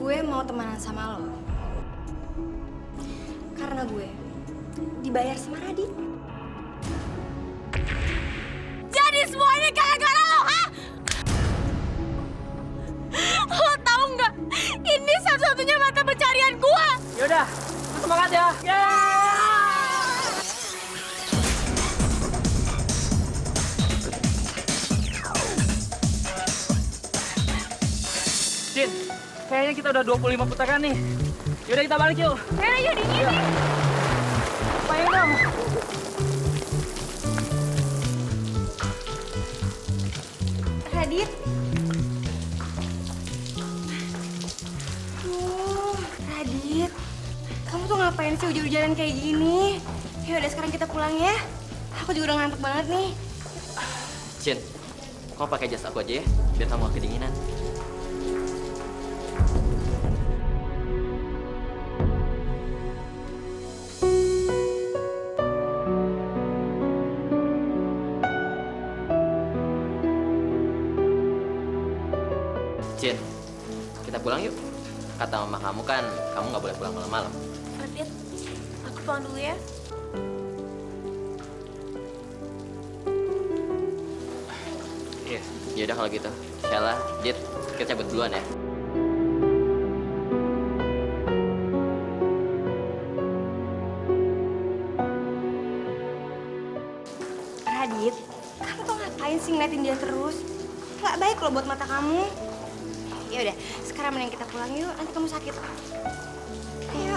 gue mau temenan sama lo. Karena gue dibayar sama Radit. Jadi semuanya gara-gara lo, ha? Lo tahu nggak? Ini satu-satunya mata pencarian gue. Yaudah, semangat ya. Cin, kayaknya kita udah 25 putaran nih. Yaudah kita balik yuk. Yuk dingin nih. Main dong. Radit. Radit. Kamu tuh ngapain sih hujan-hujanan kayak gini? Ya udah sekarang kita pulang ya. Aku juga udah ngantuk banget nih. Cin, kamu pakai jas aku aja ya, biar kamu gak kedinginan. Cin, kita pulang yuk. Kata mama kamu kan, kamu nggak boleh pulang malam-malam. Radit, aku pulang dulu ya. Iya. Yaudah kalau gitu. Sheila, Dit, kita cabut duluan ya. Radit, kamu tuh ngapain sih ngeliatin dia terus? Gak baik loh buat mata kamu. Ya udah, sekarang mending kita pulang yuk. Nanti kamu sakit. Ayo.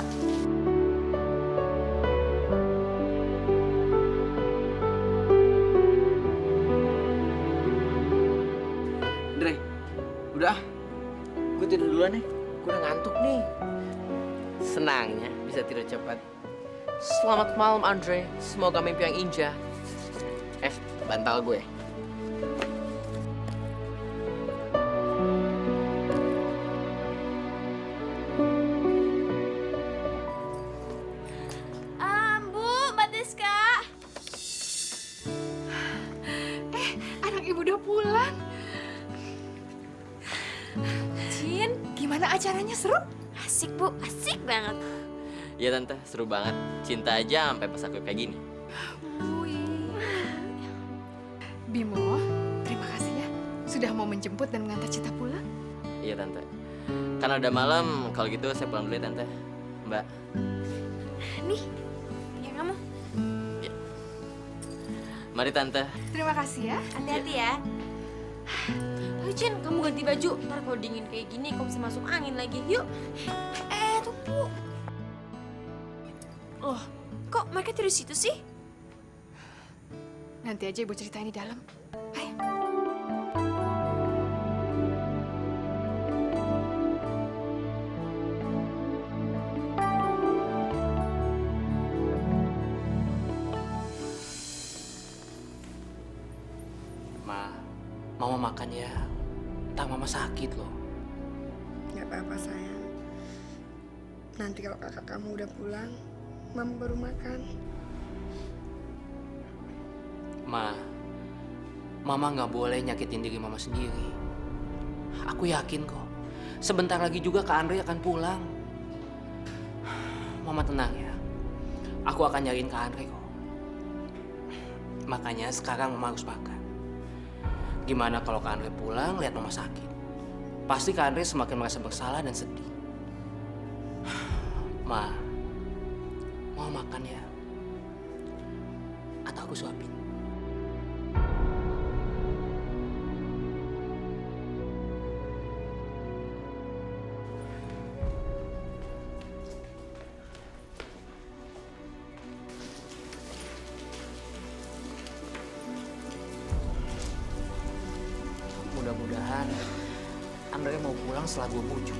Dre, udah. Gue tidur duluan nih. Gue udah ngantuk nih. Senangnya bisa tidur cepat. Selamat malam, Andre. Semoga mimpi yang indah. Bantal gue. Bu, Mbak Tiska. Anak ibu udah pulang. Cin, Gimana acaranya, seru? asik Bu, asik banget. Iya tante, seru banget. Cinta aja sampai pas aku kayak gini. Bimo, terima kasih ya. Sudah mau menjemput dan mengantar Cita pulang. Iya tante. Karena udah malam, kalau gitu saya pulang dulu ya tante. Mbak. Nih, ya kamu. Mari tante. Terima kasih ya. Hati-hati ya. Ayo Cin, kamu ganti baju. Ntar kalau dingin kayak gini, kamu bisa masuk angin lagi. Yuk. Tunggu. Loh, kok mereka tidur di situ sih? Nanti aja ibu ceritain di dalam. Ayo. Mama makan ya. Entah mama sakit loh. Gak apa-apa sayang. Nanti kalau kakak kamu udah pulang, mama baru makan. Mama nggak boleh nyakitin diri mama sendiri. Aku yakin kok. Sebentar lagi juga Kak Andre akan pulang. Mama tenang ya. Aku akan nyariin Kak Andre kok. Makanya sekarang mama harus makan. Gimana kalau Kak Andre pulang lihat mama sakit? Pasti Kak Andre semakin merasa bersalah dan sedih. Mau makan ya? Atau aku suapin? Mudah-mudahan Andre mau pulang setelah gue bujuk.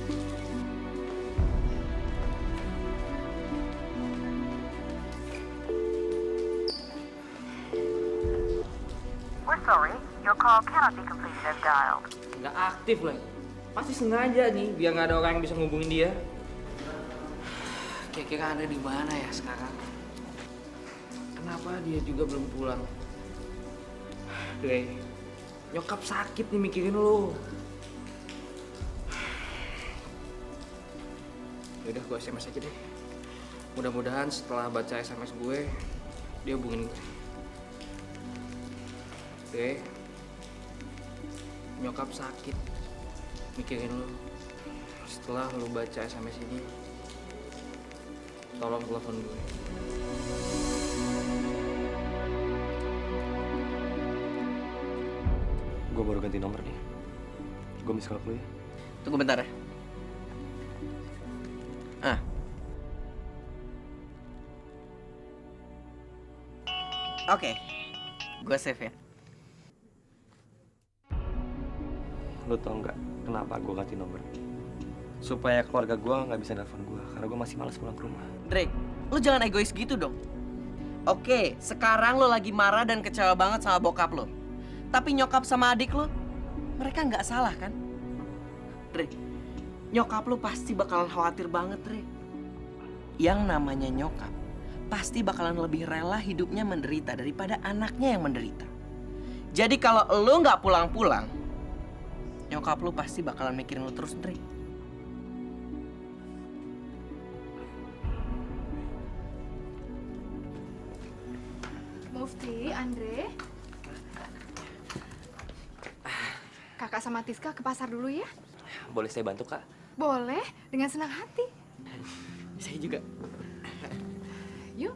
We're sorry, your call cannot be completed as dialed. Nggak aktif lagi. Pasti sengaja nih biar nggak ada orang yang bisa ngubungin dia. Kira-kira Andre di mana ya sekarang? Kenapa dia juga belum pulang? Dre, nyokap sakit nih mikirin lo. Yaudah, gue SMS aja deh. Mudah-mudahan setelah baca SMS gue, dia hubungin gue. Oke. Nyokap sakit. Mikirin lu. Setelah lu baca SMS ini, tolong telepon gue. Gue baru ganti nomor nih. Gue miss call lu ya. Tunggu bentar ya. Oke. Gue save ya. Lu tau nggak kenapa gue ganti nomor? Supaya keluarga gue nggak bisa nelfon gue, karena gue masih malas pulang ke rumah. Drake, lu jangan egois gitu dong. Oke, sekarang lo lagi marah dan kecewa banget sama bokap lo. Tapi nyokap sama adik lo, mereka nggak salah kan? Drake, nyokap lo pasti bakalan khawatir banget, Drake. Yang namanya nyokap, pasti bakalan lebih rela hidupnya menderita daripada anaknya yang menderita. Jadi kalau lo nggak pulang-pulang, nyokap lo pasti bakalan mikirin lo terus, Drake. Mufti, Andre. Kakak sama Tiska ke pasar dulu ya? Boleh saya bantu, Kak? Boleh, dengan senang hati. Saya juga. Yuk.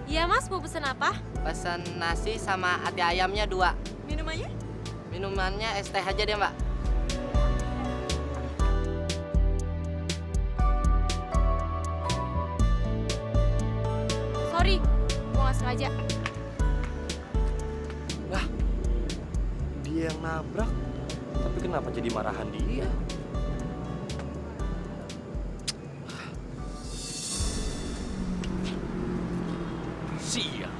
Iya mas, mau pesen apa? Pesan nasi sama ati ayamnya 2. Minumannya? Minumannya es teh aja deh, Mbak. Sorry, gue nggak sengaja. Dia yang nabrak, tapi kenapa jadi marahan dia? Sial.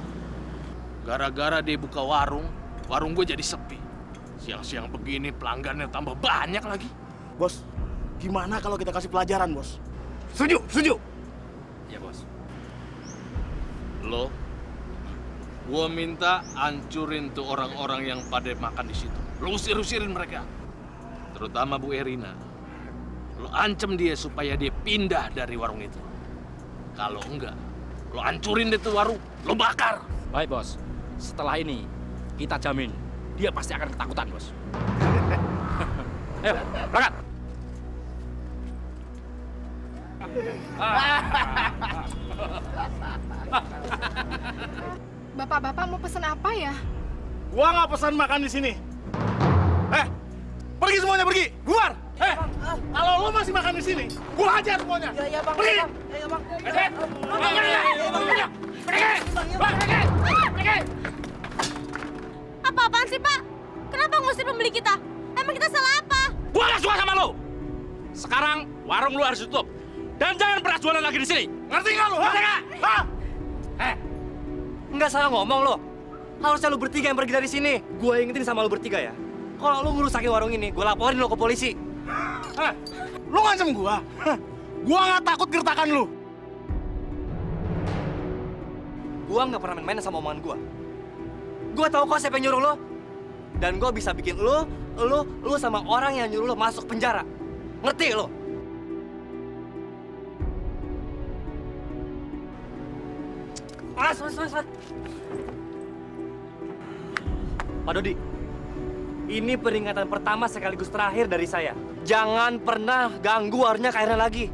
Gara-gara dia buka warung, warung gue jadi sepi. Siang-siang begini pelanggannya tambah banyak lagi. Bos, gimana kalau kita kasih pelajaran, Bos? Setuju, setuju. Ya, Bos. Lo, gue minta hancurin tuh orang-orang yang pada makan di situ. Lo usir-usirin mereka. Terutama Bu Erina. Lo ancam dia supaya dia pindah dari warung itu. Kalau enggak, lo hancurin deh tuh warung. Lo bakar. Baik, Bos. Setelah ini, kita jamin dia pasti akan ketakutan, Bos. Ayo, berangkat. Bapak-bapak mau pesen apa ya? Gua nggak pesan makan di sini. Pergi semuanya, pergi. Keluar. Kalau lo masih makan di sini, gua hajar semuanya. Iya, Bang. Pergi. Iya, Bang. Pergi. Apa-apaan sih pak? Kenapa ngusir pembeli kita? Emang kita salah apa? Gua gak suka sama lo. Sekarang warung lu harus tutup. Dan jangan pernah jualan lagi di sini. Ngerti nggak lo? Ngerti nggak? Nggak salah ngomong lo. Harusnya lu bertiga yang pergi dari sini. Gue ingetin sama lu bertiga ya. Kalau lu ngerusakin warung ini, gue laporin lo ke polisi. Lo ngancam gua? Gua nggak takut gertakan lu. Gue nggak pernah main-main sama omongan gue. Gue tahu kok siapa yang nyuruh lo. Dan gue bisa bikin lu sama orang yang nyuruh lo masuk penjara. Ngerti lo? Mas. Pak Dodi, ini peringatan pertama sekaligus terakhir dari saya. Jangan pernah ganggu warungnya Kairina lagi.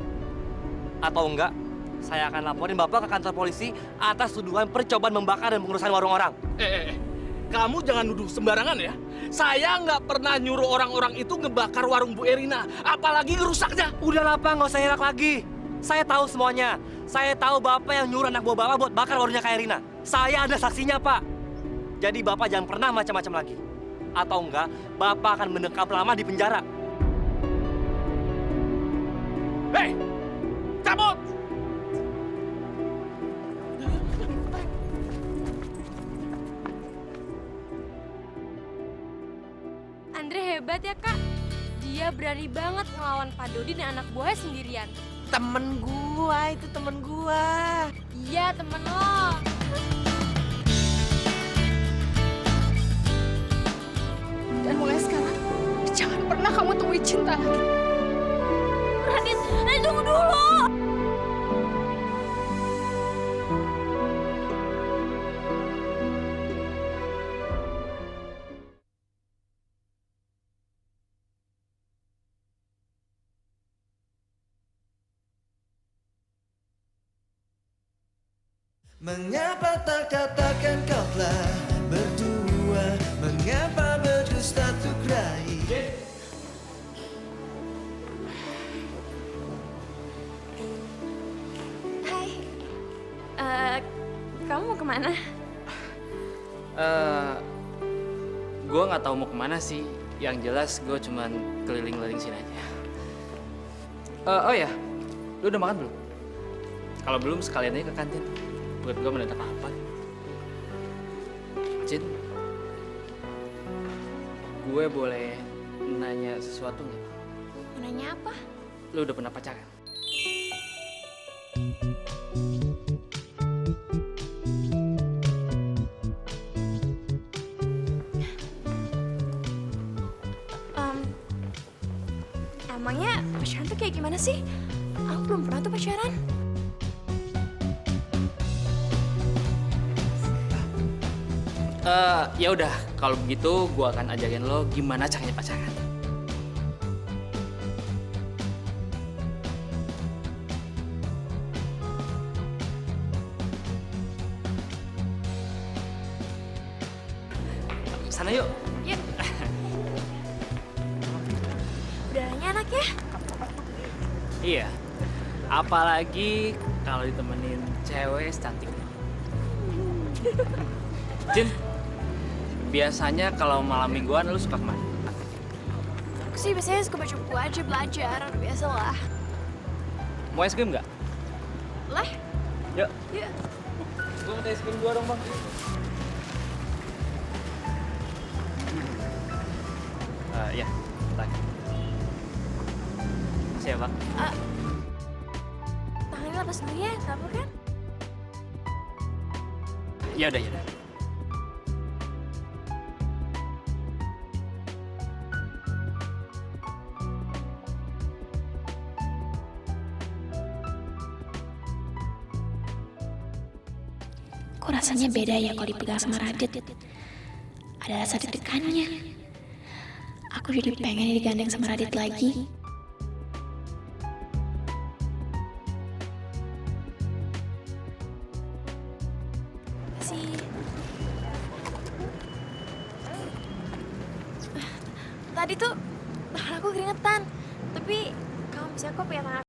Atau enggak, saya akan laporin Bapak ke kantor polisi atas tuduhan percobaan membakar dan pengurusan warung orang. Kamu jangan nuduh sembarangan ya. Saya nggak pernah nyuruh orang-orang itu ngebakar warung Bu Erina, apalagi ngerusaknya. Udahlah Pak, nggak usah ngelak lagi. Saya tahu semuanya. Saya tahu Bapak yang nyuruh anak buah Bapak buat bakar warungnya Kairina. Saya ada saksinya Pak. Jadi Bapak jangan pernah macam-macam lagi. Atau enggak, Bapak akan mendekam lama di penjara. Hei, cabut! Andre hebat ya kak. Dia berani banget ngelawan Pak Dodi dan anak buahnya sendirian. Temen gua, itu temen gua. Iya, temen lo. Dan mulai sekarang, jangan pernah kamu temui Cinta lagi. Radit, tunggu dulu. Mengapa tak katakan kau telah berdua? Mengapa berdusta untuk raih? Hai. Kamu mau kemana? Gue nggak tahu mau kemana sih. Yang jelas gue cuman keliling-keliling sini aja. Oh ya, lu udah makan belum? Kalau belum sekalian aja ke kantin. Buat gue mendadak apa? Cin, gue boleh nanya sesuatu nggak? Mau nanya apa? Lu udah pernah pacaran? Emangnya pacaran tuh kayak gimana sih? Aku belum pernah tuh pacaran. Ya udah, kalau begitu gue akan ajarin lo gimana caranya pacaran. Sana yuk. Yuk. Udaranya enak ya? Iya. Apalagi kalau ditemenin cewek cantik. Jin, biasanya kalau malam mingguan lu suka kemana? Aku sih biasanya suka baca buku aja, belajar, biasalah. Mau es krim nggak? Boleh? Yuk. Yuk. Gue minta es krim 2 dong, Bang. Iya, bentar. Makasih ya, Bang. Tangannya lepas dulu ya, gak apa kan? Ya udah, ya udah. Kok rasanya beda ya kalau dipegang sama Radit? Ada rasa deg-degannya. Aku jadi pengen digandeng sama Radit lagi. Sih. Tadi tuh tangan aku keringetan, tapi kamu bisa kok pegang tangan.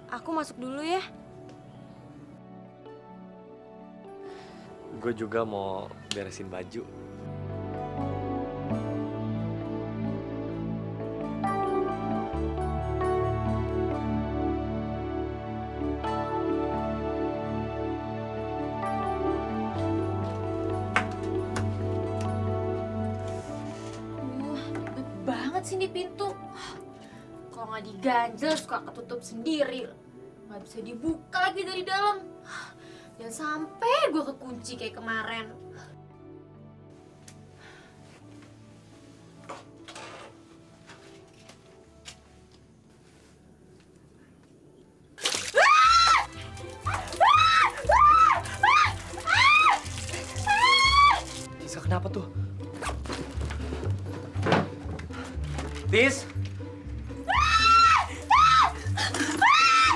Aku masuk dulu ya. Gue juga mau beresin baju. Ribet banget sih ini pintu. Kalau nggak diganjel suka ketutup sendiri. Nggak bisa dibuka lagi dari dalam. Jangan sampai gue kekunci kayak kemarin. Tisa, kenapa tuh? Tis?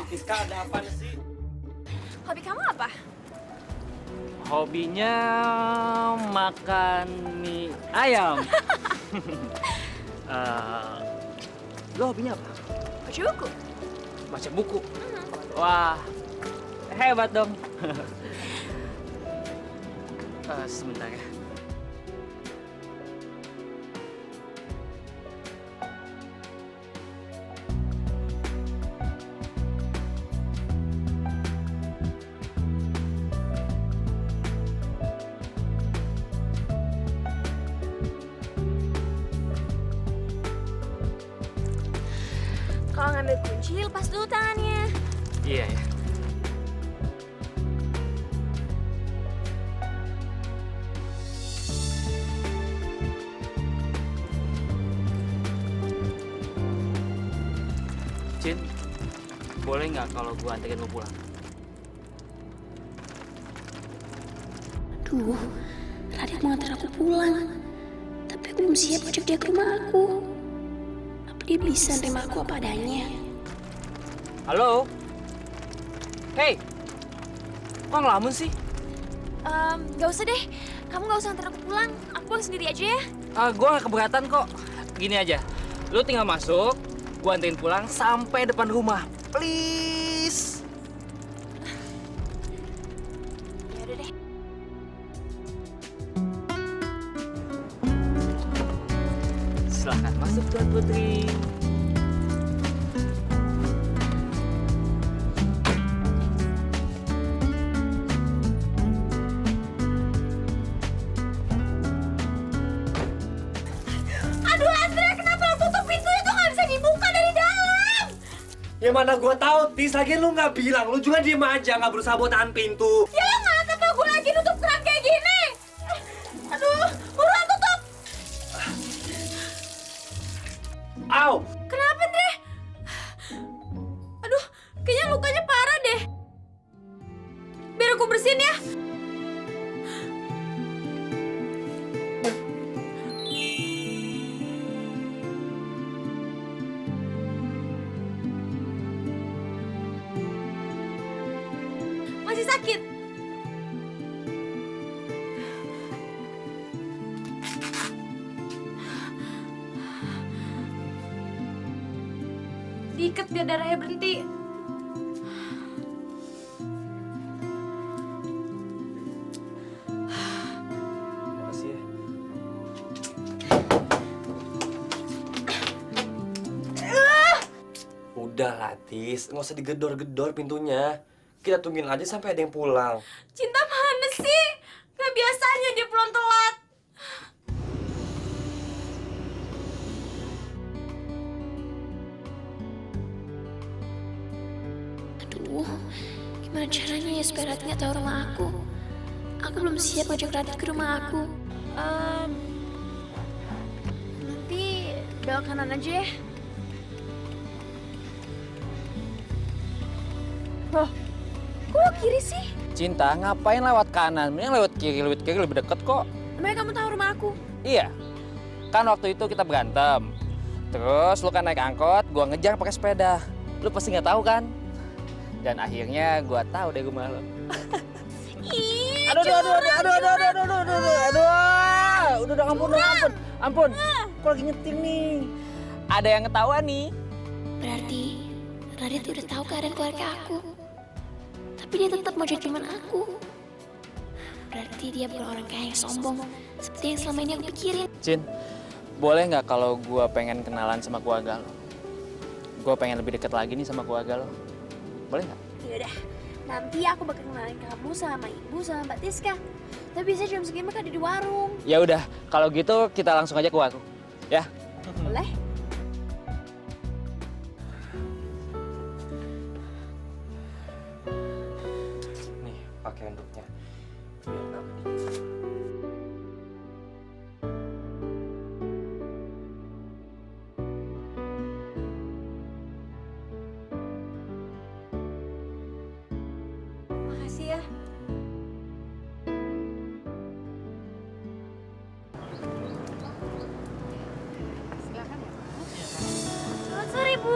Tiska, ada apa sih? Hobi kamu apa? Hobinya makan mie ayam. Lo hobinya apa? Baca buku. Baca buku. Wah, hebat dong. Sebentar ya. Kalau ngambil kunci, lepas dulu tangannya. Iya ya. Cin, boleh nggak kalau gua anterin lo pulang? Duh, Radit mau antar aku pulang. Tapi aku belum siap ajak dia ke rumah aku. Apa dia bisa nerima aku apa adanya? Halo? Hey, kok ngelamun sih? Gak usah deh. Kamu gak usah antar aku pulang. Aku pulang sendiri aja ya. Gua gak keberatan kok. Gini aja, lu tinggal masuk, gua anterin pulang sampai depan rumah. Please. Ya udah deh. Silahkan masuk Tuan Putri. Aduh Andre, kenapa lo tutup pintunya tuh gak bisa dibuka dari dalam? Ya mana gua tahu, Tis. Lagian lu nggak bilang, lu juga diem aja, nggak berusaha buat tahan pintu. Ya lo nggak apa gue lagi nutup keran kayak gini. Aduh, buruan tutup. Au! Kenapa Andre? Aduh, kayaknya lukanya parah deh. Biar aku bersihin ya. Masih sakit? Diikat biar darahnya berhenti. Makasih ya. Udah lah, Tis. Nggak usah digedor-gedor pintunya. Kita tungguin aja sampai ada yang pulang. Cinta mana sih? Gak biasanya dia pulang telat. Aduh, gimana caranya ya supaya Radit nggak tahu rumah aku? Aku belum siap ajak Radit ke rumah aku. Nanti belok kanan aja ya. Loh, kok lo kiri sih? Cinta, ngapain lewat kanan? Mending lewat kiri lebih deket kok. Emangnya kamu tahu rumah aku? Iya, kan waktu itu kita berantem. Terus lu kan naik angkot, gua ngejar pakai sepeda. Lu pasti nggak tahu kan? Dan akhirnya gua tahu deh rumah lo. Aduh, udah ampun. Kok lagi nyetir nih? Ada yang ketawa nih. Berarti Radit udah tahu keadaan keluarga aku. Tapi dia tetap mau jadi teman aku. berarti dia bukan orang kaya yang sombong. Seperti yang selama ini aku pikirin. Cin, boleh nggak kalau gue pengen kenalan sama keluarga lo? Gue pengen lebih dekat lagi nih sama keluarga lo. Boleh nggak? Yaudah, nanti aku bakal kenalin kamu sama ibu sama Mbak Tiska. Tapi biasanya jam segini mereka ada di warung. Ya udah, kalau gitu kita langsung aja ke warung. Ya? Boleh? Nih, pakai handuknya. Makasih ya. Selamat sore, Bu.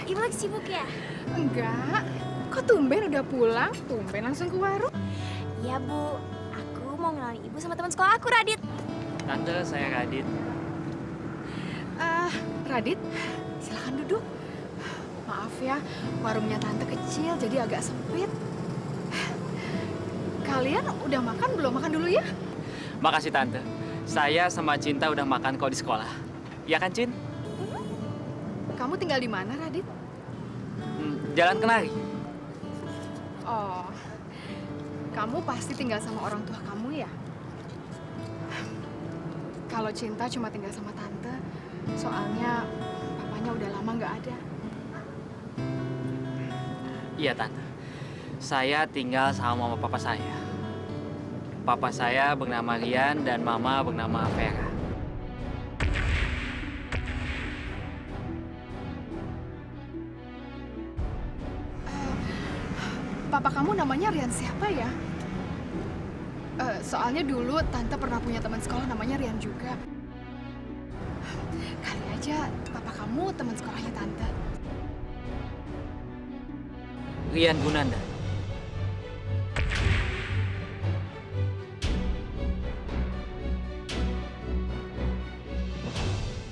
Ibu lagi sibuk ya? Enggak. Kok tumben udah pulang? Tumben langsung ke warung? Iya, Bu. Aku mau ngenalin ibu sama teman sekolah aku, Radit. Tante, saya Radit. Radit, silakan duduk. Maaf ya, warungnya tante kecil jadi agak sempit. Kalian udah makan belum? Makan dulu ya. Makasih Tante. Saya sama Cinta udah makan kok di sekolah. Ya kan, Cin? Kamu tinggal di mana, Radit? Jalan Kenari. Oh, kamu pasti tinggal sama orang tua kamu ya? Kalau Cinta cuma tinggal sama tante, soalnya papanya udah lama nggak ada. Iya, Tante. Saya tinggal sama mama papa saya. Papa saya bernama Rian dan mama bernama Vera. Papa kamu namanya Rian siapa ya? Soalnya dulu tante pernah punya teman sekolah namanya Rian juga. Kali aja papa kamu teman sekolahnya tante. Rian Gunanda.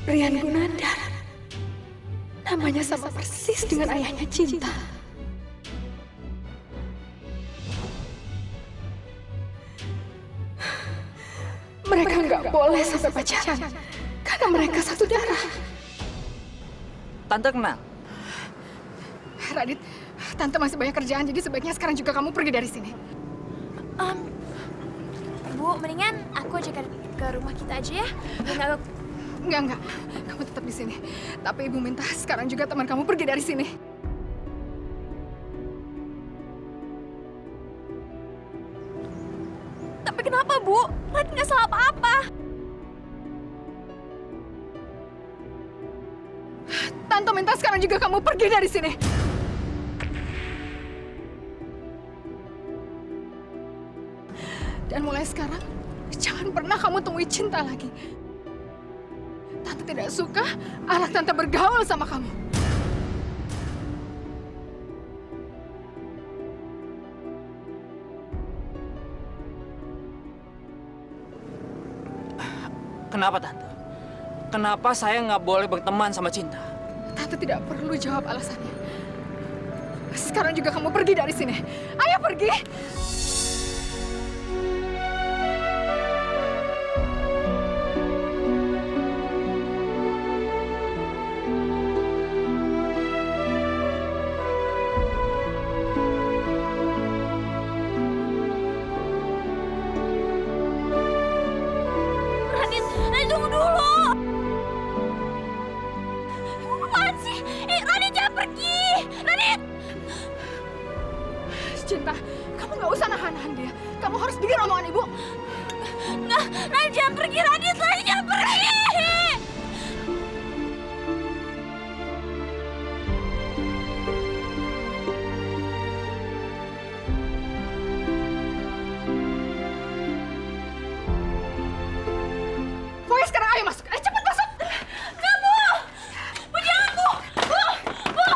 Rian Gunanda. Namanya sama persis dengan ayahnya Cinta. Mereka nggak boleh sampai pacaran karena mereka satu darah. Tante kenal? Radit, tante masih banyak kerjaan, jadi sebaiknya sekarang juga kamu pergi dari sini. Bu, mendingan aku ajak ke rumah kita aja ya. Enggak. Kamu tetap di sini. Tapi ibu minta sekarang juga teman kamu pergi dari sini. Tapi kenapa, Bu? Radit nggak salah apa-apa. Tante minta sekarang juga kamu pergi dari sini. Dan mulai sekarang, jangan pernah kamu temui Cinta lagi. Tante tidak suka anak tante bergaul sama kamu. Kenapa, Tante? Kenapa saya nggak boleh berteman sama Cinta? Tante tidak perlu jawab alasannya. Sekarang juga kamu pergi dari sini. Ayo pergi! Radit, tunggu dulu. Apaan sih? Radit jangan pergi. Radit! Cinta, kamu nggak usah nahan-nahan dia. Kamu harus dengar omongan ibu. Nggak, Radit jangan pergi. Radit jangan pergi. Pokoknya sekarang ayo masuk. Ayo cepat masuk. Kamu! Bu, jangan, Bu! Bu!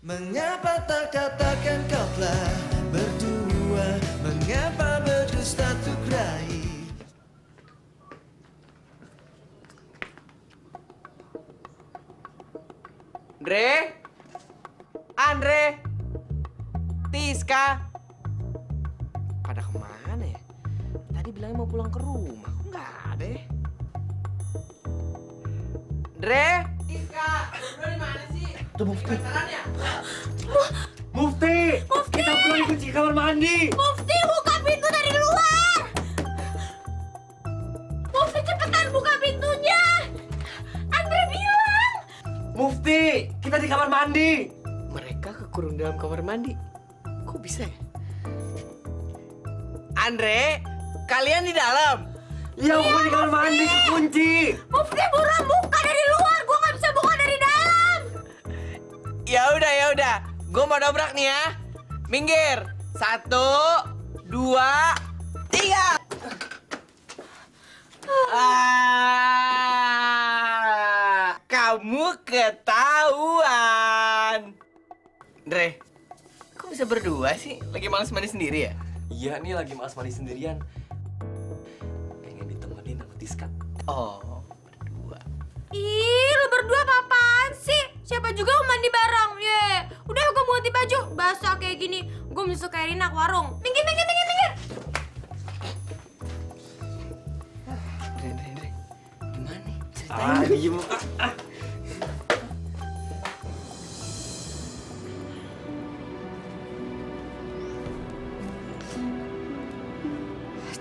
Mengapa tak katakan kau telah berdua mengapa berdusta untuk raih. Andre, Tiska, pada kemana ya? Tadi bilangnya mau pulang ke rumah, kok nggak ada ya? Tiska, lu di mana sih? Tuh Mufti. Pacaran ya? Mufti! Kita pulang kunci kamar mandi! Mufti, buka pintu dari luar! Mufti, cepetan buka pintunya! Andre bilang! Mufti! Kita di kamar mandi! Mereka kekurung dalam kamar mandi. Kok bisa ya? Andre, kalian di dalam? Iya, bukan di kamar mandi, kunci! Mufti, buruan buka dari luar! Gua nggak bisa buka dari dalam! Ya udah. Gue mau dobrak nih ya. Minggir. 1, 2, 3. Kamu ketahuan. Dre, kok bisa berdua sih? Lagi males mandi sendiri ya? Iya nih, lagi malas mandi sendirian. Pengen ditemenin sama Tiska. Oh, berdua. Ih, lu berdua apa-apaan sih? Siapa juga mau mandi bareng? Ye, udah gue mau ganti baju. Basah kayak gini, gue mesti kayak Rina ke warung. Minggir. Dre. Gimana nih? Ceritain. Diem.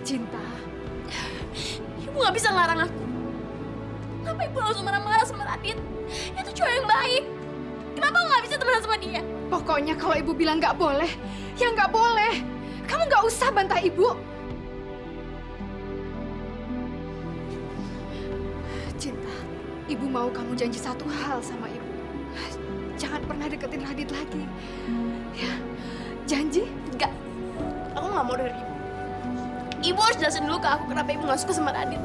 Cinta, Ibu gak bisa ngelarang aku. Kenapa ibu langsung marah-marah sama Radit? Itu cowok yang baik. Kenapa gak bisa temenan sama dia? pokoknya kalau ibu bilang nggak boleh, ya nggak boleh. Kamu nggak usah bantah ibu. Cinta, ibu mau kamu janji satu hal sama ibu. Jangan pernah deketin Radit lagi. Ya, janji? Enggak. Aku gak mau denger ibu. Ibu harus jelasin dulu ke aku kenapa ibu gak suka sama Radit.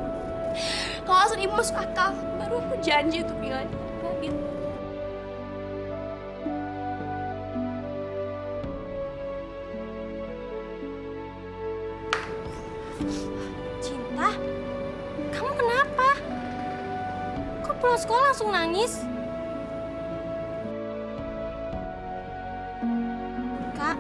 Kalau alasan ibu masuk akal, baru aku janji untuk ninggalin Radit. Cinta, kamu kenapa? Kok pulang sekolah langsung nangis? Kak.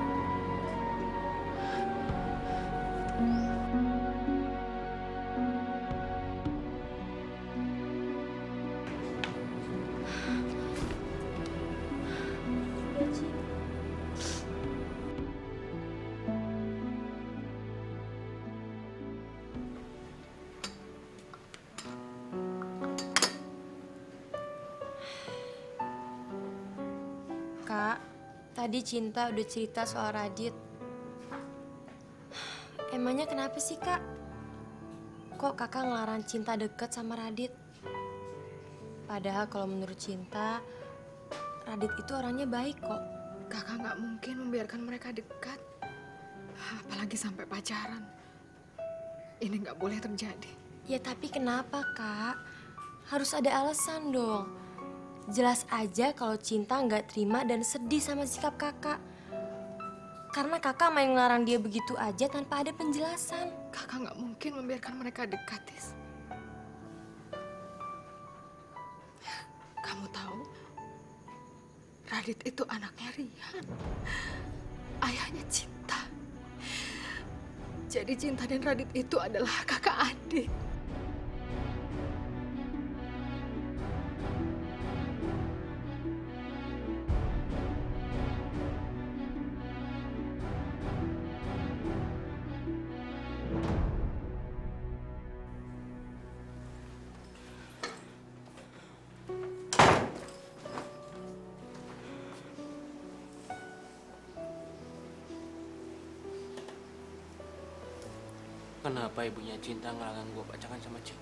Kak, tadi Cinta udah cerita soal Radit. Emangnya kenapa sih, Kak? Kok kakak ngelarang Cinta deket sama Radit? Padahal kalau menurut Cinta, Radit itu orangnya baik kok. Kakak nggak mungkin membiarkan mereka dekat. Apalagi sampai pacaran. Ini nggak boleh terjadi. Ya tapi kenapa, Kak? Harus ada alasan dong. Jelas aja kalau Cinta nggak terima dan sedih sama sikap kakak. Karena kakak main ngelarang dia begitu aja tanpa ada penjelasan. Kakak nggak mungkin membiarkan mereka dekat, Tis. Kamu tahu, Radit itu anaknya Rian. Ayahnya Cinta. Jadi Cinta dan Radit itu adalah kakak adik. Kenapa ibunya Cinta ngelarang gue pacaran sama Cik?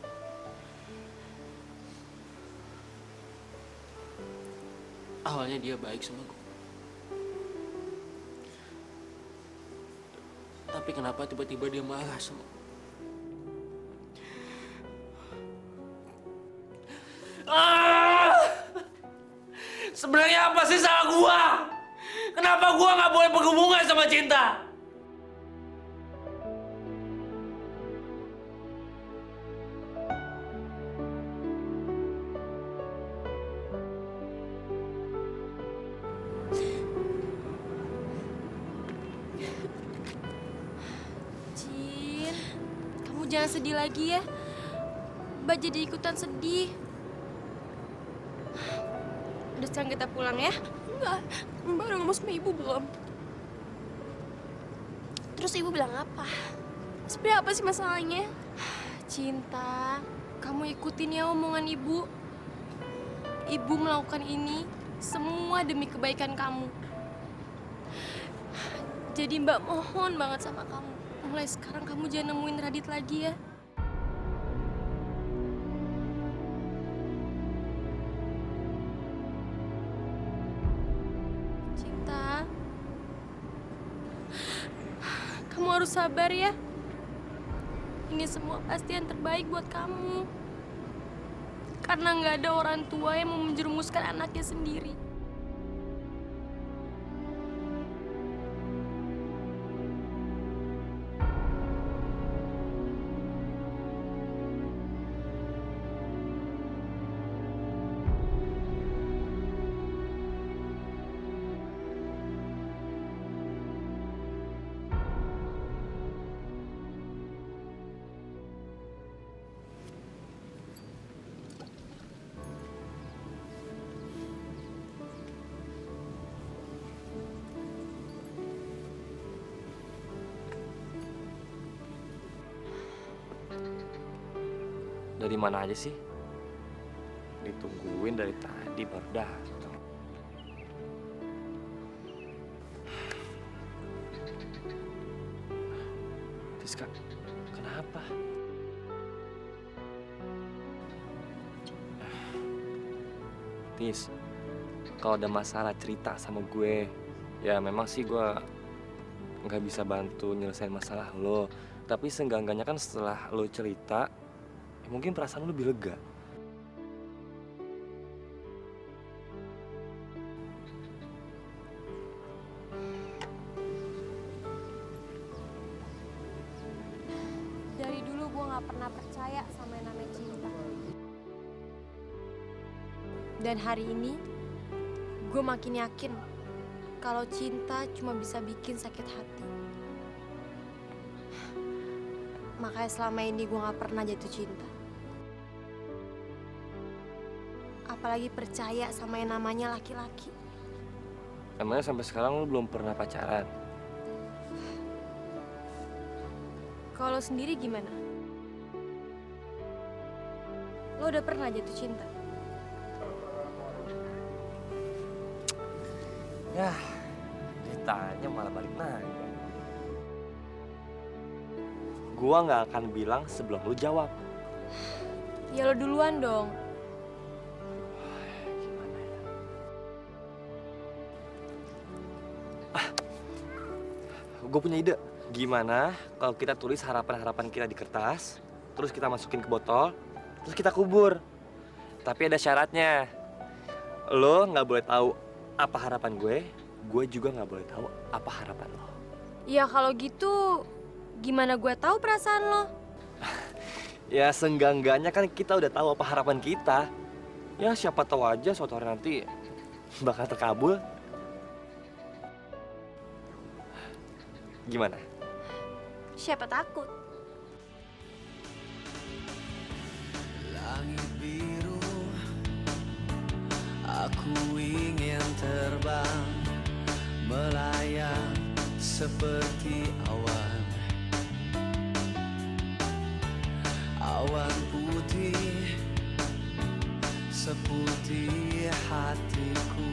Awalnya dia baik sama gue. Tapi kenapa tiba-tiba dia marah sama gue? Sebenarnya apa sih salah gua? Kenapa gua nggak boleh berhubungan sama Cinta? kamu jangan sedih lagi ya. Mbak jadi ikutan sedih. Udah sekarang kita pulang ya. Enggak, Mbak udah ngomong sama ibu belum? Terus ibu bilang apa? Sebenarnya apa sih masalahnya? Cinta, kamu ikutin ya omongan ibu. Ibu melakukan ini semua demi kebaikan kamu. Jadi Mbak mohon banget sama kamu. Mulai sekarang kamu jangan nemuin Radit lagi ya. Cinta, kamu harus sabar ya. Ini semua pasti yang terbaik buat kamu. Karena nggak ada orang tua yang mau menjerumuskan anaknya sendiri. Dari mana aja sih? Ditungguin dari tadi baru datang. Tiska, kenapa? Tis, kalau ada masalah cerita sama gue. Ya memang sih gue nggak bisa bantu nyelesain masalah lo. Tapi seenggak-enggaknya kan setelah lo cerita, ya mungkin perasaan lo lebih lega. Dari dulu gue gak pernah percaya sama yang namanya cinta. Dan hari ini, gue makin yakin kalau cinta cuma bisa bikin sakit hati. Makanya selama ini gue gak pernah jatuh cinta. Apalagi percaya sama yang namanya laki-laki. Emangnya sampai sekarang lo belum pernah pacaran? Kalau sendiri gimana? Lo udah pernah jatuh cinta? Yah, ditanya malah balik nanya. Gua nggak akan bilang sebelum lu jawab. Ya lo duluan dong. Gue punya ide. Gimana kalau kita tulis harapan-harapan kita di kertas, terus kita masukin ke botol, terus kita kubur. Tapi ada syaratnya. Lo nggak boleh tahu apa harapan gue juga nggak boleh tahu apa harapan lo. Ya kalau gitu, gimana gue tahu perasaan lo? Ya seenggak-enggaknya kan kita udah tahu apa harapan kita. Ya siapa tahu aja suatu hari nanti bakal terkabul. Gimana? Siapa takut? Langit biru, aku ingin terbang, melayang seperti awan. Awan putih, seputih hatiku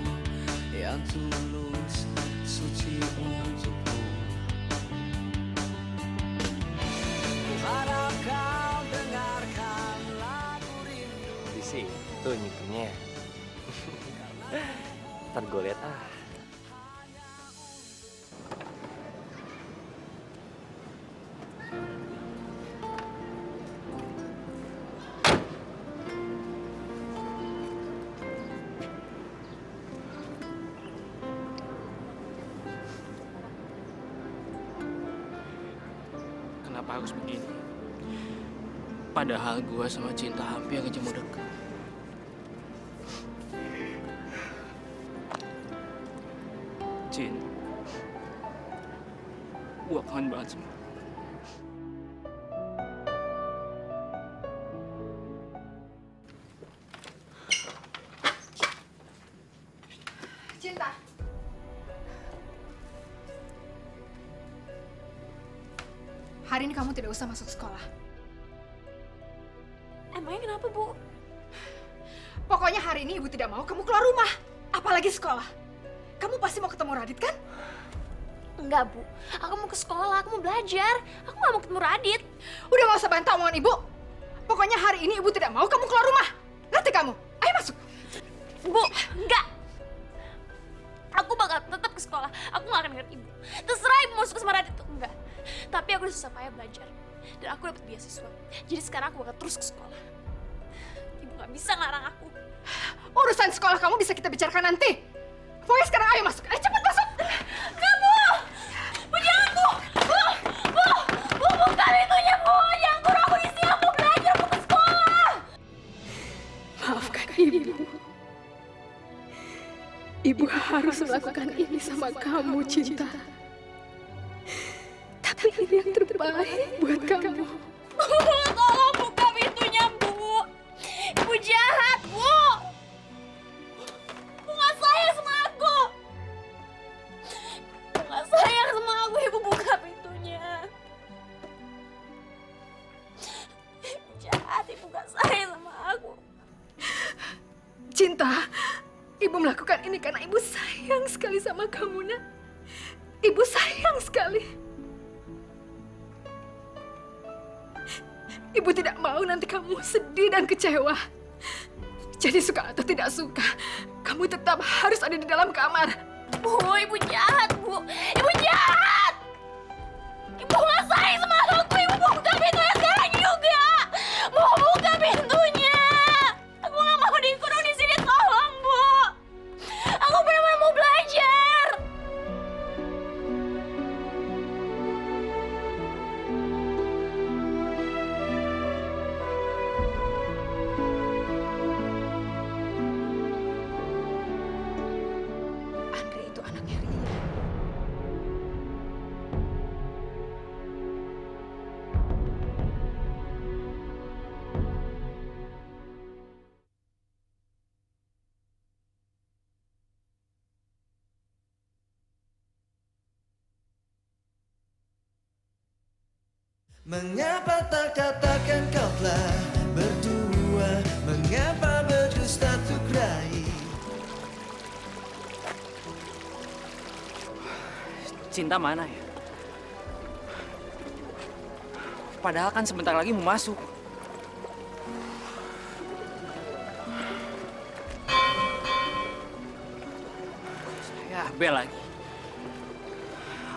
yang tulus, suci untukmu. Harap kau dengarkan lagu rindu. Di situ nyimpennya. Ntar gue liat ah. Kenapa harus begini? Padahal gue sama Cinta hampir aja mau dekat. Cin, gue kangen banget sama lu. hari ini kamu tidak usah masuk sekolah. Emangnya kenapa, Bu? Pokoknya hari ini ibu tidak mau kamu keluar rumah, apalagi sekolah. Kamu pasti mau ketemu Radit kan? Enggak, Bu. Aku mau ke sekolah, aku mau belajar. Aku gak mau ketemu Radit. Udah gak usah bantah omongan ibu. Pokoknya hari ini ibu tidak mau kamu keluar rumah. Ngerti kamu? Ayo masuk. Bu, enggak. Aku bakal tetap ke sekolah. Aku gak akan dengar ibu. Terserah ibu mau suka sama Radit tuh enggak. Tapi aku udah susah payah belajar. Dan aku dapat beasiswa. Jadi sekarang aku bakal terus ke sekolah. Ibu gak bisa ngelarang aku. Urusan sekolah kamu bisa kita bicarakan nanti. Pokoknya sekarang ayo masuk. Ayo cepet masuk. Enggak, Bu! Bu, jangan, Bu! Bu! Bu! Bu, buka pintunya, Bu! Jangan kurang aku isi, aku belajar, aku ke sekolah! Maafkan ibu. Ibu harus melakukan ini sama kamu, Cinta. Tapi ini yang terbaik buat kamu. Bu, tolong buka pintunya, Bu! Ibu jahat, Bu! Bu gak sayang sama aku! Bu gak sayang sama aku, Ibu buka pintunya. Ibu jahat, Ibu gak sayang sama aku. Cinta, ibu melakukan ini karena ibu sayang sekali sama kamu, Nak. Ibu sayang sekali. Ibu tidak mau nanti kamu sedih dan kecewa. Jadi suka atau tidak suka, kamu tetap harus ada di dalam kamar. Bu, ibu jahat, Bu. Ibu jahat. Ibu nggak sayang sama aku. Ibu buka pintunya sekarang juga. Bu, buka pintunya. Aku nggak mau dikurung di sini. Tolong, Bu. Aku benar-benar mau belajar. Andre itu anaknya Ria. Mengapa tak katakan kau telah berdua? Mengapa berdusta untuk raih? Cinta mana ya? Padahal kan sebentar lagi mau masuk. Ya, Bel lagi.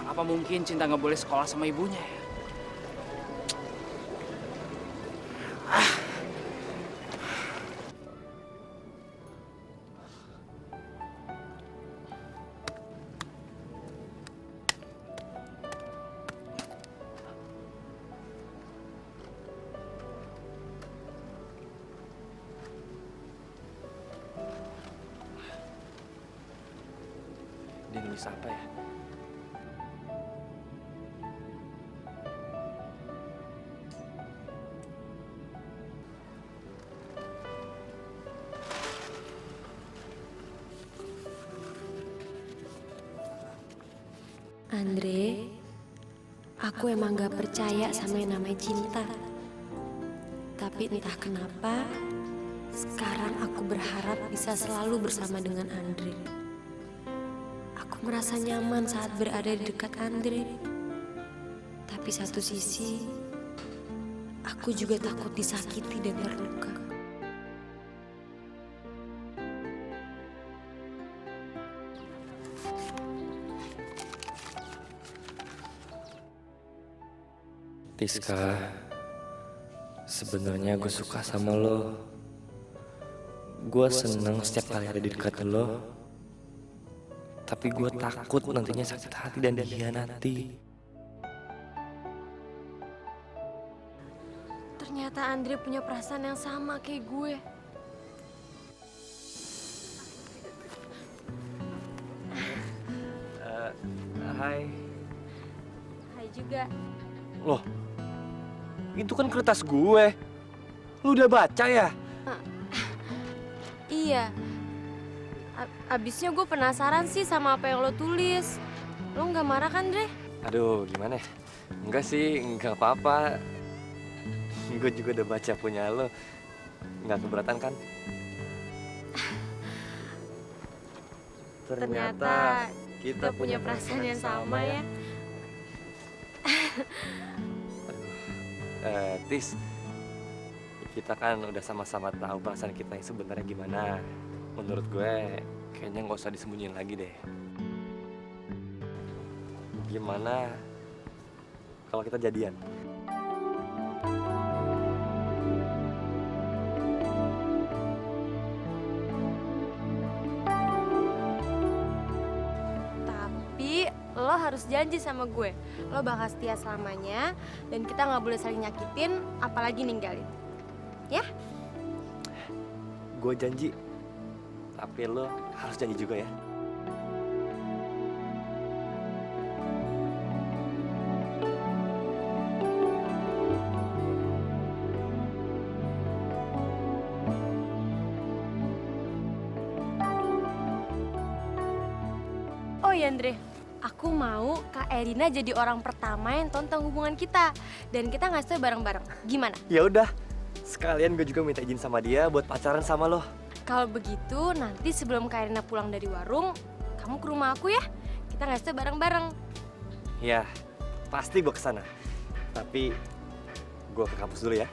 Apa mungkin Cinta nggak boleh sekolah sama ibunya ya? Dia nulis apa ya? Andre, aku emang gak percaya sama yang namanya cinta. Tapi entah kenapa, sekarang aku berharap bisa selalu bersama dengan Andre. Aku merasa nyaman saat berada di dekat Andre. Tapi satu sisi, aku juga takut disakiti dan terluka. Tiska, sebenarnya gue suka sama lo. Gue seneng setiap kali ada di dekat lo. Tapi gue takut nantinya sakit hati dan dikhianati. Ternyata Andre punya perasaan yang sama kayak gue. Hai. Hai juga. Loh, itu kan kertas gue. Lu udah baca ya? Iya. Abisnya gue penasaran sih sama apa yang lo tulis. Lo nggak marah kan, Dre? Aduh, gimana ya? Enggak sih, enggak apa-apa. Gue juga udah baca punya lo. Nggak keberatan kan? Ternyata kita punya perasaan yang sama ya. Tis, kita kan udah sama-sama tahu perasaan kita yang sebenarnya gimana. Menurut gue, kayaknya nggak usah disembunyiin lagi deh. Gimana kalau kita jadian? Tapi lo harus janji sama gue, lo bakal setia selamanya dan kita nggak boleh saling nyakitin, apalagi ninggalin. Ya? Gue janji, tapi lo harus janji juga ya. Oh iya Andre, aku mau Kak Erina jadi orang pertama yang tonton hubungan kita dan kita ngasih bareng-bareng. Gimana? Ya udah, sekalian gue juga minta izin sama dia buat pacaran sama lo. Kalau begitu nanti sebelum Kak Erina pulang dari warung, kamu ke rumah aku ya. Kita ngasih bareng-bareng. Ya, pasti gue kesana. Tapi gue ke kampus dulu ya.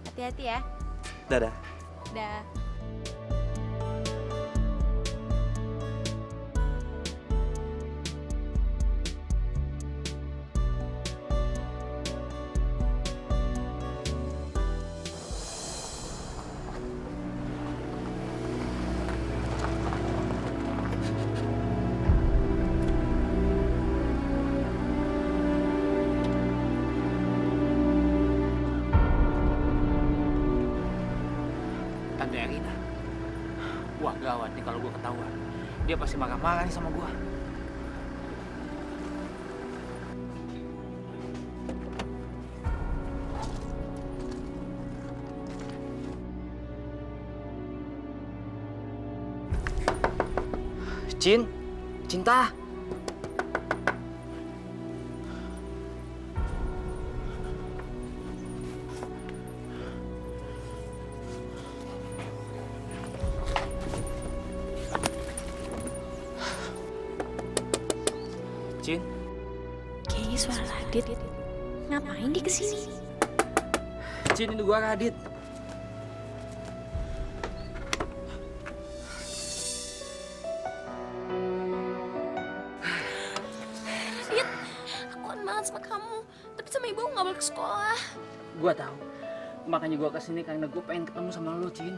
Hati-hati ya. Dadah. Dah. Tante Erina. Wah gawat nih kalau gue ketahuan. Dia pasti marah-marah nih sama gue. Cinta. Cin, Kayaknya suara Radit. Ngapain dia kesini? Cin itu gua Radit. Radit, aku kan banget sama kamu. Tapi sama ibu aku nggak boleh ke sekolah. Gua tahu. Makanya gua kesini karena gua pengen ketemu sama lo, Cin.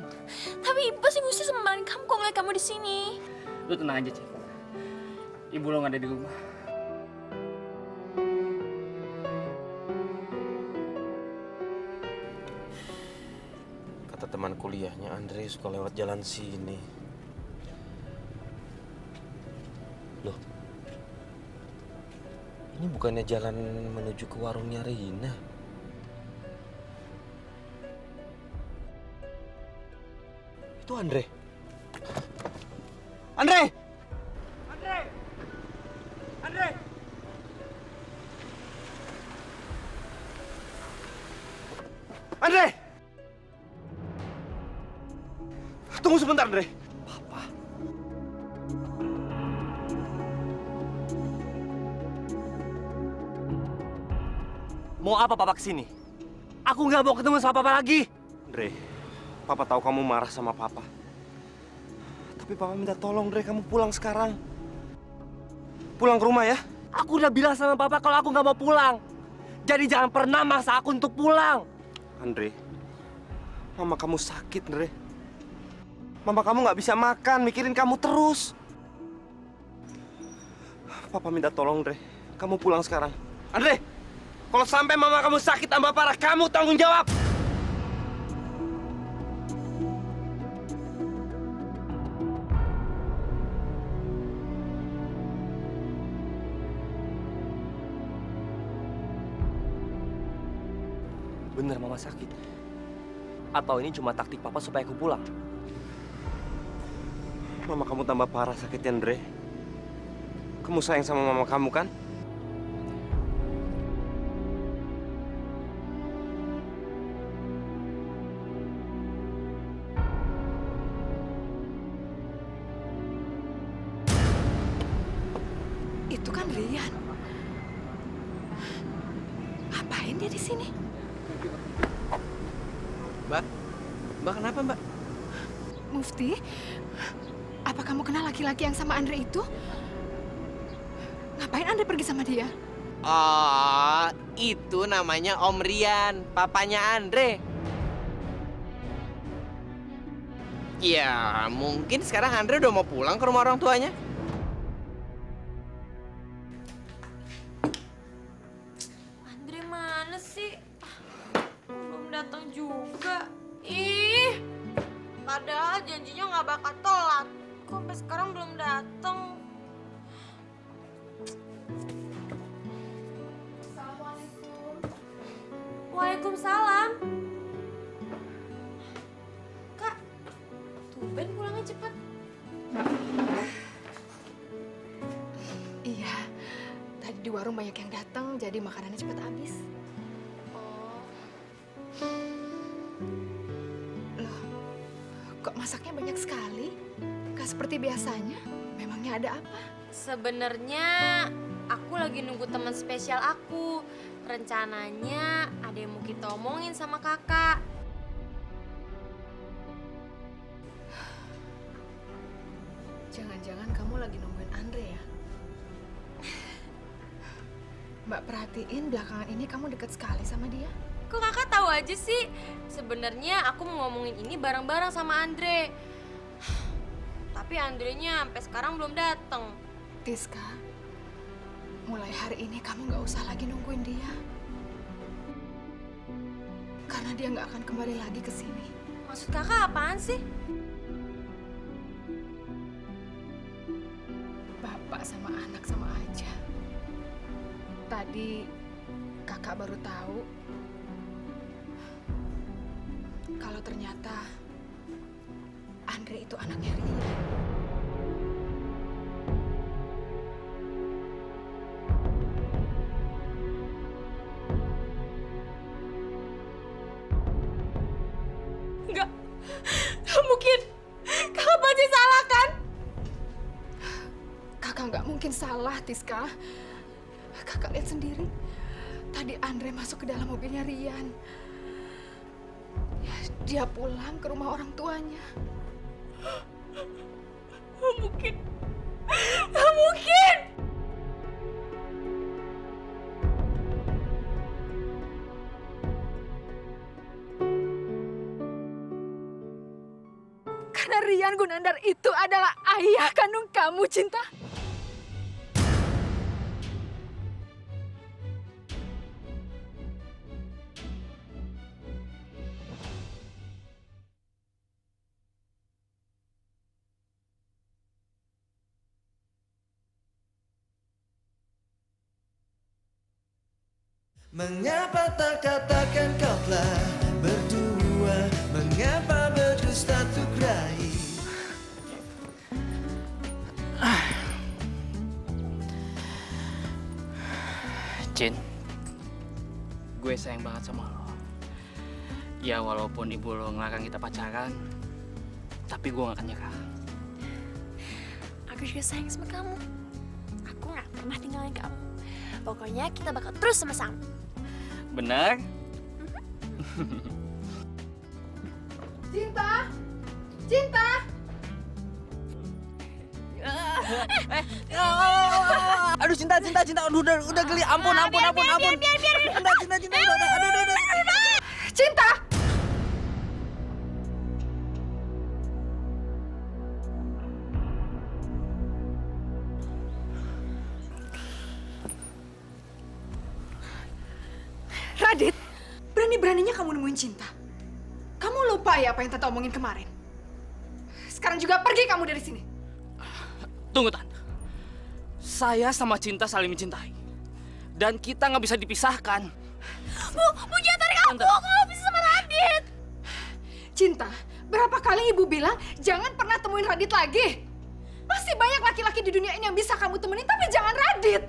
Tapi ibu pasti mesti sama marahin kamu kok ngeliat kamu di sini. Lu tenang aja, Cin. Ibu lo nggak ada di rumah. Kata teman kuliahnya, Andre suka lewat jalan sini. Loh, ini bukannya jalan menuju ke warungnya Rina? Itu Andre. Andre! Andre! Andre! Andre! Tunggu sebentar, Andre. Papa. Mau apa Papa kesini? Aku nggak mau ketemu sama Papa lagi. Andre, Papa tahu kamu marah sama Papa. Tapi Papa minta tolong, Andre, kamu pulang sekarang. Pulang ke rumah ya. Aku udah bilang sama Papa kalau aku nggak mau pulang. Jadi jangan pernah maksa aku untuk pulang. Andre, Mama kamu sakit, Andre. Mama kamu nggak bisa makan, mikirin kamu terus. Papa minta tolong, Andre. Kamu pulang sekarang. Andre, kalau sampai Mama kamu sakit tambah parah, kamu tanggung jawab. Bener Mama sakit. Atau ini cuma taktik Papa supaya aku pulang? Mama kamu tambah parah sakitnya, Andre. Kamu sayang sama Mama kamu kan? itu kan Rian. Ngapain dia di sini? Mbak, Mbak kenapa Mbak? Mufti, apa kamu kenal laki-laki yang sama Andre itu? Ngapain Andre pergi sama dia? Oh, itu namanya Om Rian, papanya Andre. Ya, mungkin sekarang Andre udah mau pulang ke rumah orang tuanya. Andre mana sih? Belum datang juga. Ih, padahal janjinya nggak bakal telat. Kok sampai sekarang belum datang? Assalamualaikum. Waalaikumsalam. Kak, tumben pulangnya cepet. Iya, tadi di warung banyak yang datang, jadi makanannya cepat habis. Loh, kok masaknya banyak sekali? Gak seperti biasanya. Memangnya ada apa? Sebenarnya aku lagi nunggu teman spesial aku. Rencananya ada yang mau kita omongin sama kakak. Jangan-jangan kamu lagi nungguin Andre ya? Mbak perhatiin belakangan ini kamu deket sekali sama dia. Kok kakak tahu aja sih? Sebenarnya aku mau ngomongin ini bareng-bareng sama Andre. Tapi Andrenya sampai sekarang belum datang. Tiska, mulai hari ini kamu nggak usah lagi nungguin dia. Karena dia nggak akan kembali lagi ke sini. Maksud kakak apaan sih? Bapak sama anak sama aja. Tadi kakak baru tahu kalau ternyata Andre itu anaknya Rian. Enggak mungkin. Kakak pasti salah kan? Kakak nggak mungkin salah, Tiska. Kakak lihat sendiri. Tadi Andre masuk ke dalam mobilnya Rian. Dia pulang ke rumah orang tuanya. Nggak mungkin. Nggak mungkin. Karena Rian Gunandar itu adalah ayah kandung kamu, Cinta. Mengapa tak katakan kau telah berdua? Mengapa berdusta untuk raih? Cin, gue sayang banget sama lo. Ya walaupun ibu lo ngelarang kita pacaran, tapi gue gak akan nyerah. Aku juga sayang sama kamu. Aku gak pernah tinggalin kamu. Pokoknya kita bakal terus sama-sama. Benar? Cinta! Cinta! Aduh cinta. Udah geli. Ampun. Cinta. Udah. Cinta! Radit, berani-beraninya kamu nemuin Cinta. Kamu lupa ya apa yang Tante omongin kemarin? Sekarang juga pergi kamu dari sini. Tunggu, Tante. Saya sama Cinta saling mencintai. Dan kita nggak bisa dipisahkan. Bu jangan tarik aku. Aku nggak bisa sama Radit. Cinta, berapa kali ibu bilang jangan pernah temuin Radit lagi. Masih banyak laki-laki di dunia ini yang bisa kamu temenin, tapi jangan Radit.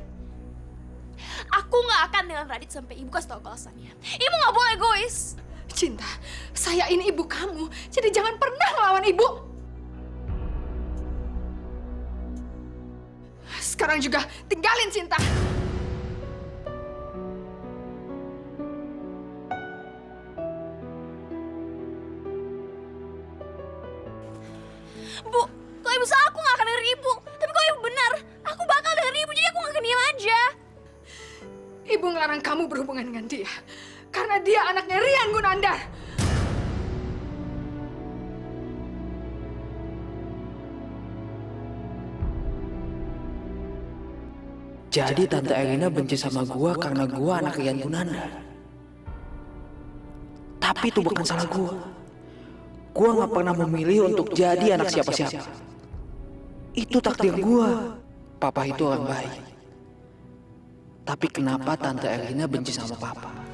Aku nggak akan dengan Radit sampai ibu kasih tahu alasannya. Ibu nggak boleh egois. Cinta, saya ini ibu kamu, jadi jangan pernah ngelawan ibu. Sekarang juga tinggalin Cinta. Bu, kalau ibu salah aku nggak akan dengerin ibu. Tapi kalau ibu benar, aku bakal dengerin ibu. Jadi aku nggak akan diam aja. Ibu ngelarang kamu berhubungan dengan dia. Karena dia anaknya Rian Gunandar. Jadi Tante Erina benci sama gua karena gua anak Rian Gunandar. Tapi itu bukan salah gua. Gua nggak pernah memilih untuk jadi anak siapa-siapa. Itu takdir gua. Papa itu orang baik. Tapi kenapa Tante Erina benci sama Papa?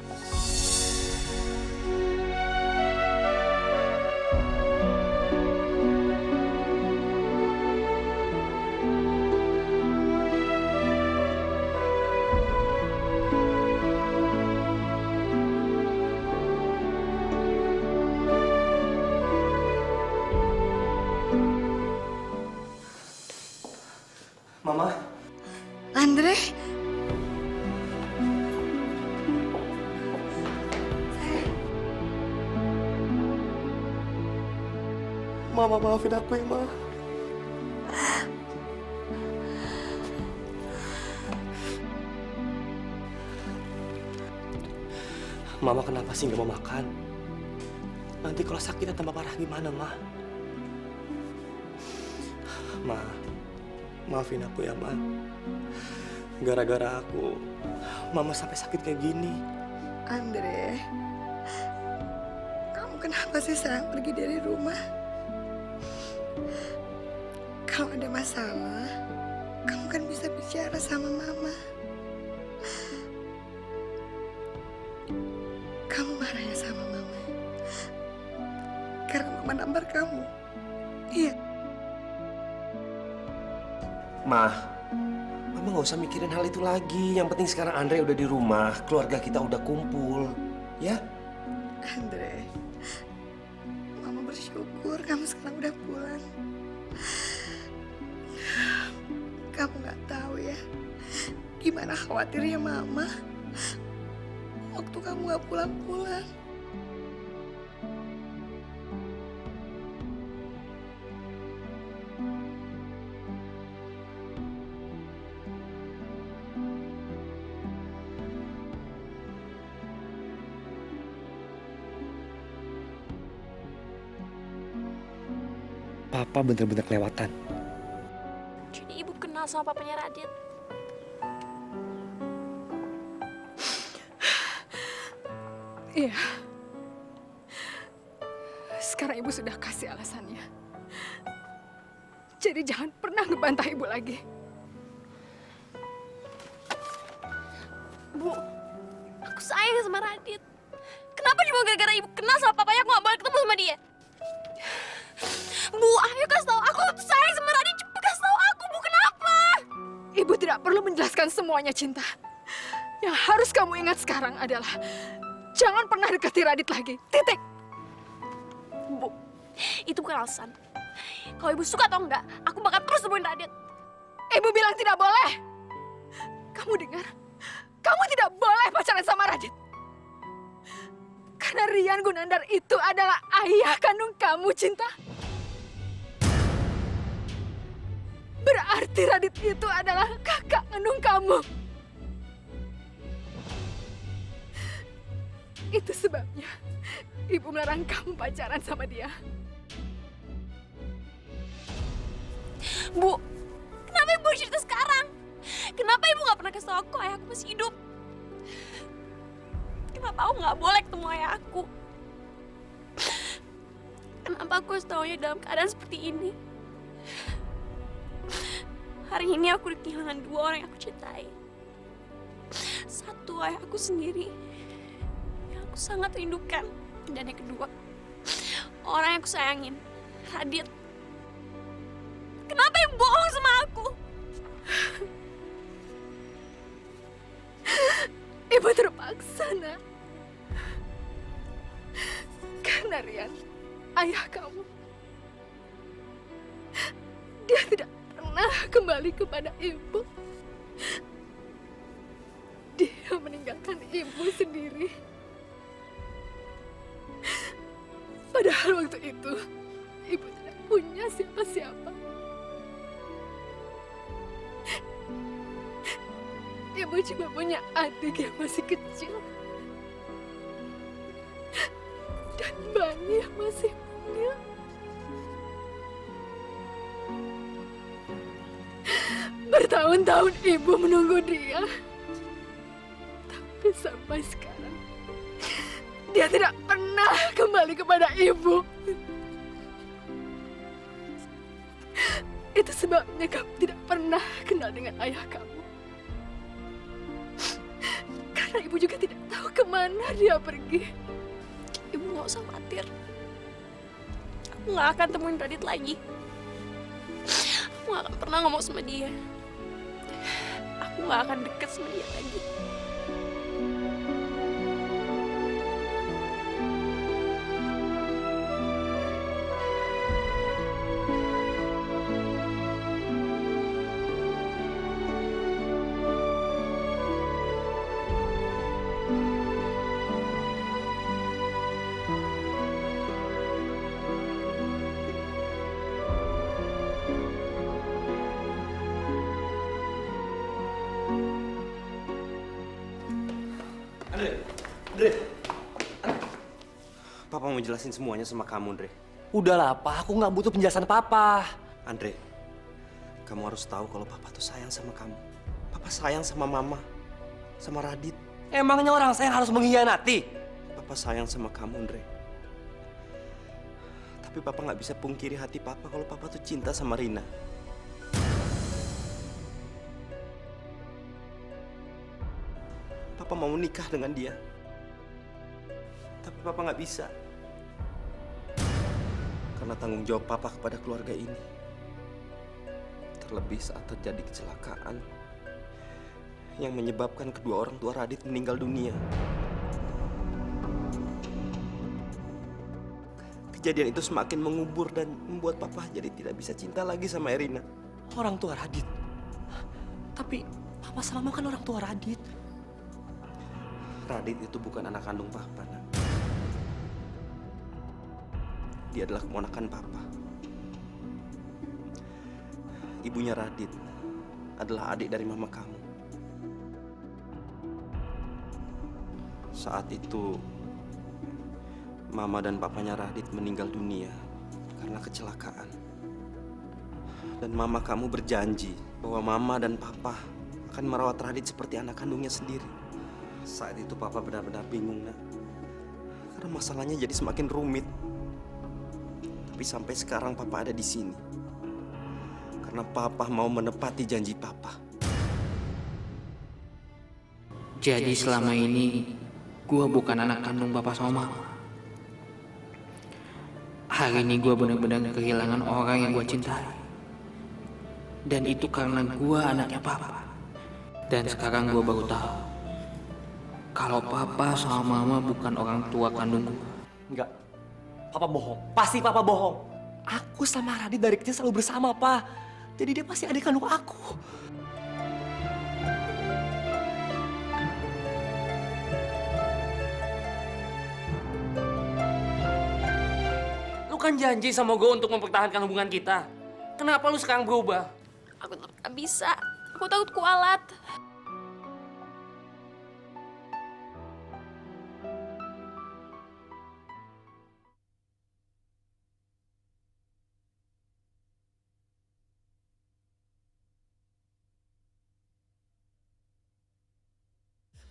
Mama. Andre. Mama maafin aku ya, Ma. Mama kenapa sih nggak mau makan? Nanti kalau sakitnya tambah parah gimana, Ma? Ma, maafin aku ya, Ma. Gara-gara aku, Mama sampai sakit kayak gini. Andre, kamu kenapa sih sayang pergi dari rumah? Kalau ada masalah, kamu kan bisa bicara sama Mama. Kamu marahnya sama Mama karena Mama nampar kamu. Iya. Ma, Mama nggak usah mikirin hal itu lagi. Yang penting sekarang Andre udah di rumah, keluarga kita udah kumpul, ya? Andre, Mama bersyukur kamu sekarang udah pulang. Kamu nggak tahu ya, gimana khawatirnya Mama waktu kamu nggak pulang-pulang. Papa bener-bener kelewatan. Jadi ibu kenal sama papanya Radit. Iya. Sekarang ibu sudah kasih alasannya. Jadi jangan pernah ngebantah ibu lagi. Bu, aku sayang sama Radit. Kenapa cuma gara-gara ibu kenal sama papanya aku gak boleh ketemu sama dia? Bu, ayo kasih tahu aku tuh sayang sama Radit. Cepet kasih tahu aku, Bu, kenapa? Ibu tidak perlu menjelaskan semuanya, Cinta. Yang harus kamu ingat sekarang adalah jangan pernah dekati Radit lagi. Titik. Bu, itu bukan alasan. Kalau ibu suka atau enggak, aku bakal terus temuin Radit. Ibu bilang tidak boleh. Kamu dengar? Kamu tidak boleh pacaran sama Radit. Karena Rian Gunandar itu adalah ayah kandung kamu, Cinta. Berarti Radit itu adalah kakak kandung kamu. Itu sebabnya ibu melarang kamu pacaran sama dia. Bu, kenapa ibu cerita sekarang? Kenapa ibu gak pernah kasih tau aku ayah aku masih hidup? Kenapa aku gak boleh ketemu ayah aku? Kenapa aku harus taunya dalam keadaan seperti ini? Hari ini aku udah kehilangan dua orang yang aku cintai. Satu ayah aku sendiri yang aku sangat rindukan. Dan yang kedua, orang yang aku sayangin, Radit. Kenapa ibu bohong sama aku? Ibu terpaksa, Nak. Karena Rian, ayah kamu, dia tidak pernah pernah kembali kepada ibu. Dia meninggalkan ibu sendiri. Padahal waktu itu, ibu tidak punya siapa-siapa. Ibu cuma punya adik yang masih kecil. Dan bayi yang masih mungil. Bertahun-tahun ibu menunggu dia. Tapi sampai sekarang, dia tidak pernah kembali kepada ibu. Itu sebabnya kamu tidak pernah kenal dengan ayah kamu. Karena ibu juga tidak tahu kemana dia pergi. Ibu nggak usah khawatir. Aku nggak akan temuin Radit lagi. Aku nggak akan pernah ngomong sama dia. Aku nggak akan deket sama dia lagi. Andre. Papa mau jelasin semuanya sama kamu, Andre. Udahlah, Pak. Aku nggak butuh penjelasan Papa. Andre, kamu harus tahu kalau Papa tuh sayang sama kamu. Papa sayang sama Mama, sama Radit. Emangnya orang sayang harus mengkhianati? Papa sayang sama kamu, Andre. Tapi Papa nggak bisa pungkiri hati Papa kalau Papa tuh cinta sama Rina. Papa mau menikah dengan dia. Tapi Papa nggak bisa. Karena tanggung jawab Papa kepada keluarga ini. Terlebih saat terjadi kecelakaan yang menyebabkan kedua orang tua Radit meninggal dunia. Kejadian itu semakin mengubur dan membuat Papa jadi tidak bisa cinta lagi sama Erina. Orang tua Radit? Tapi Papa sama Mama kan orang tua Radit. Radit itu bukan anak kandung Papa, nak. Dia adalah keponakan Papa. Ibunya Radit adalah adik dari Mama kamu. Saat itu, Mama dan Papanya Radit meninggal dunia karena kecelakaan. Dan Mama kamu berjanji bahwa Mama dan Papa akan merawat Radit seperti anak kandungnya sendiri. Saat itu Papa benar-benar bingung, nak. Karena masalahnya jadi semakin rumit. Tapi sampai sekarang Papa ada di sini. Karena Papa mau menepati janji Papa. Jadi selama ini gue bukan anak kandung Papa sama Mama. Hari ini gue benar-benar kehilangan orang yang gue cintai. Dan itu karena gue anaknya Papa. Dan sekarang gue baru tahu kalau Papa sama Mama bukan orang tua kandung gue. Enggak. Papa bohong. Pasti Papa bohong. Aku sama Radit dari kecil selalu bersama, Pak. Jadi dia pasti adik kandung aku. Lu kan janji sama gue untuk mempertahankan hubungan kita. Kenapa lu sekarang berubah? Aku tetap gak bisa. Aku takut kualat.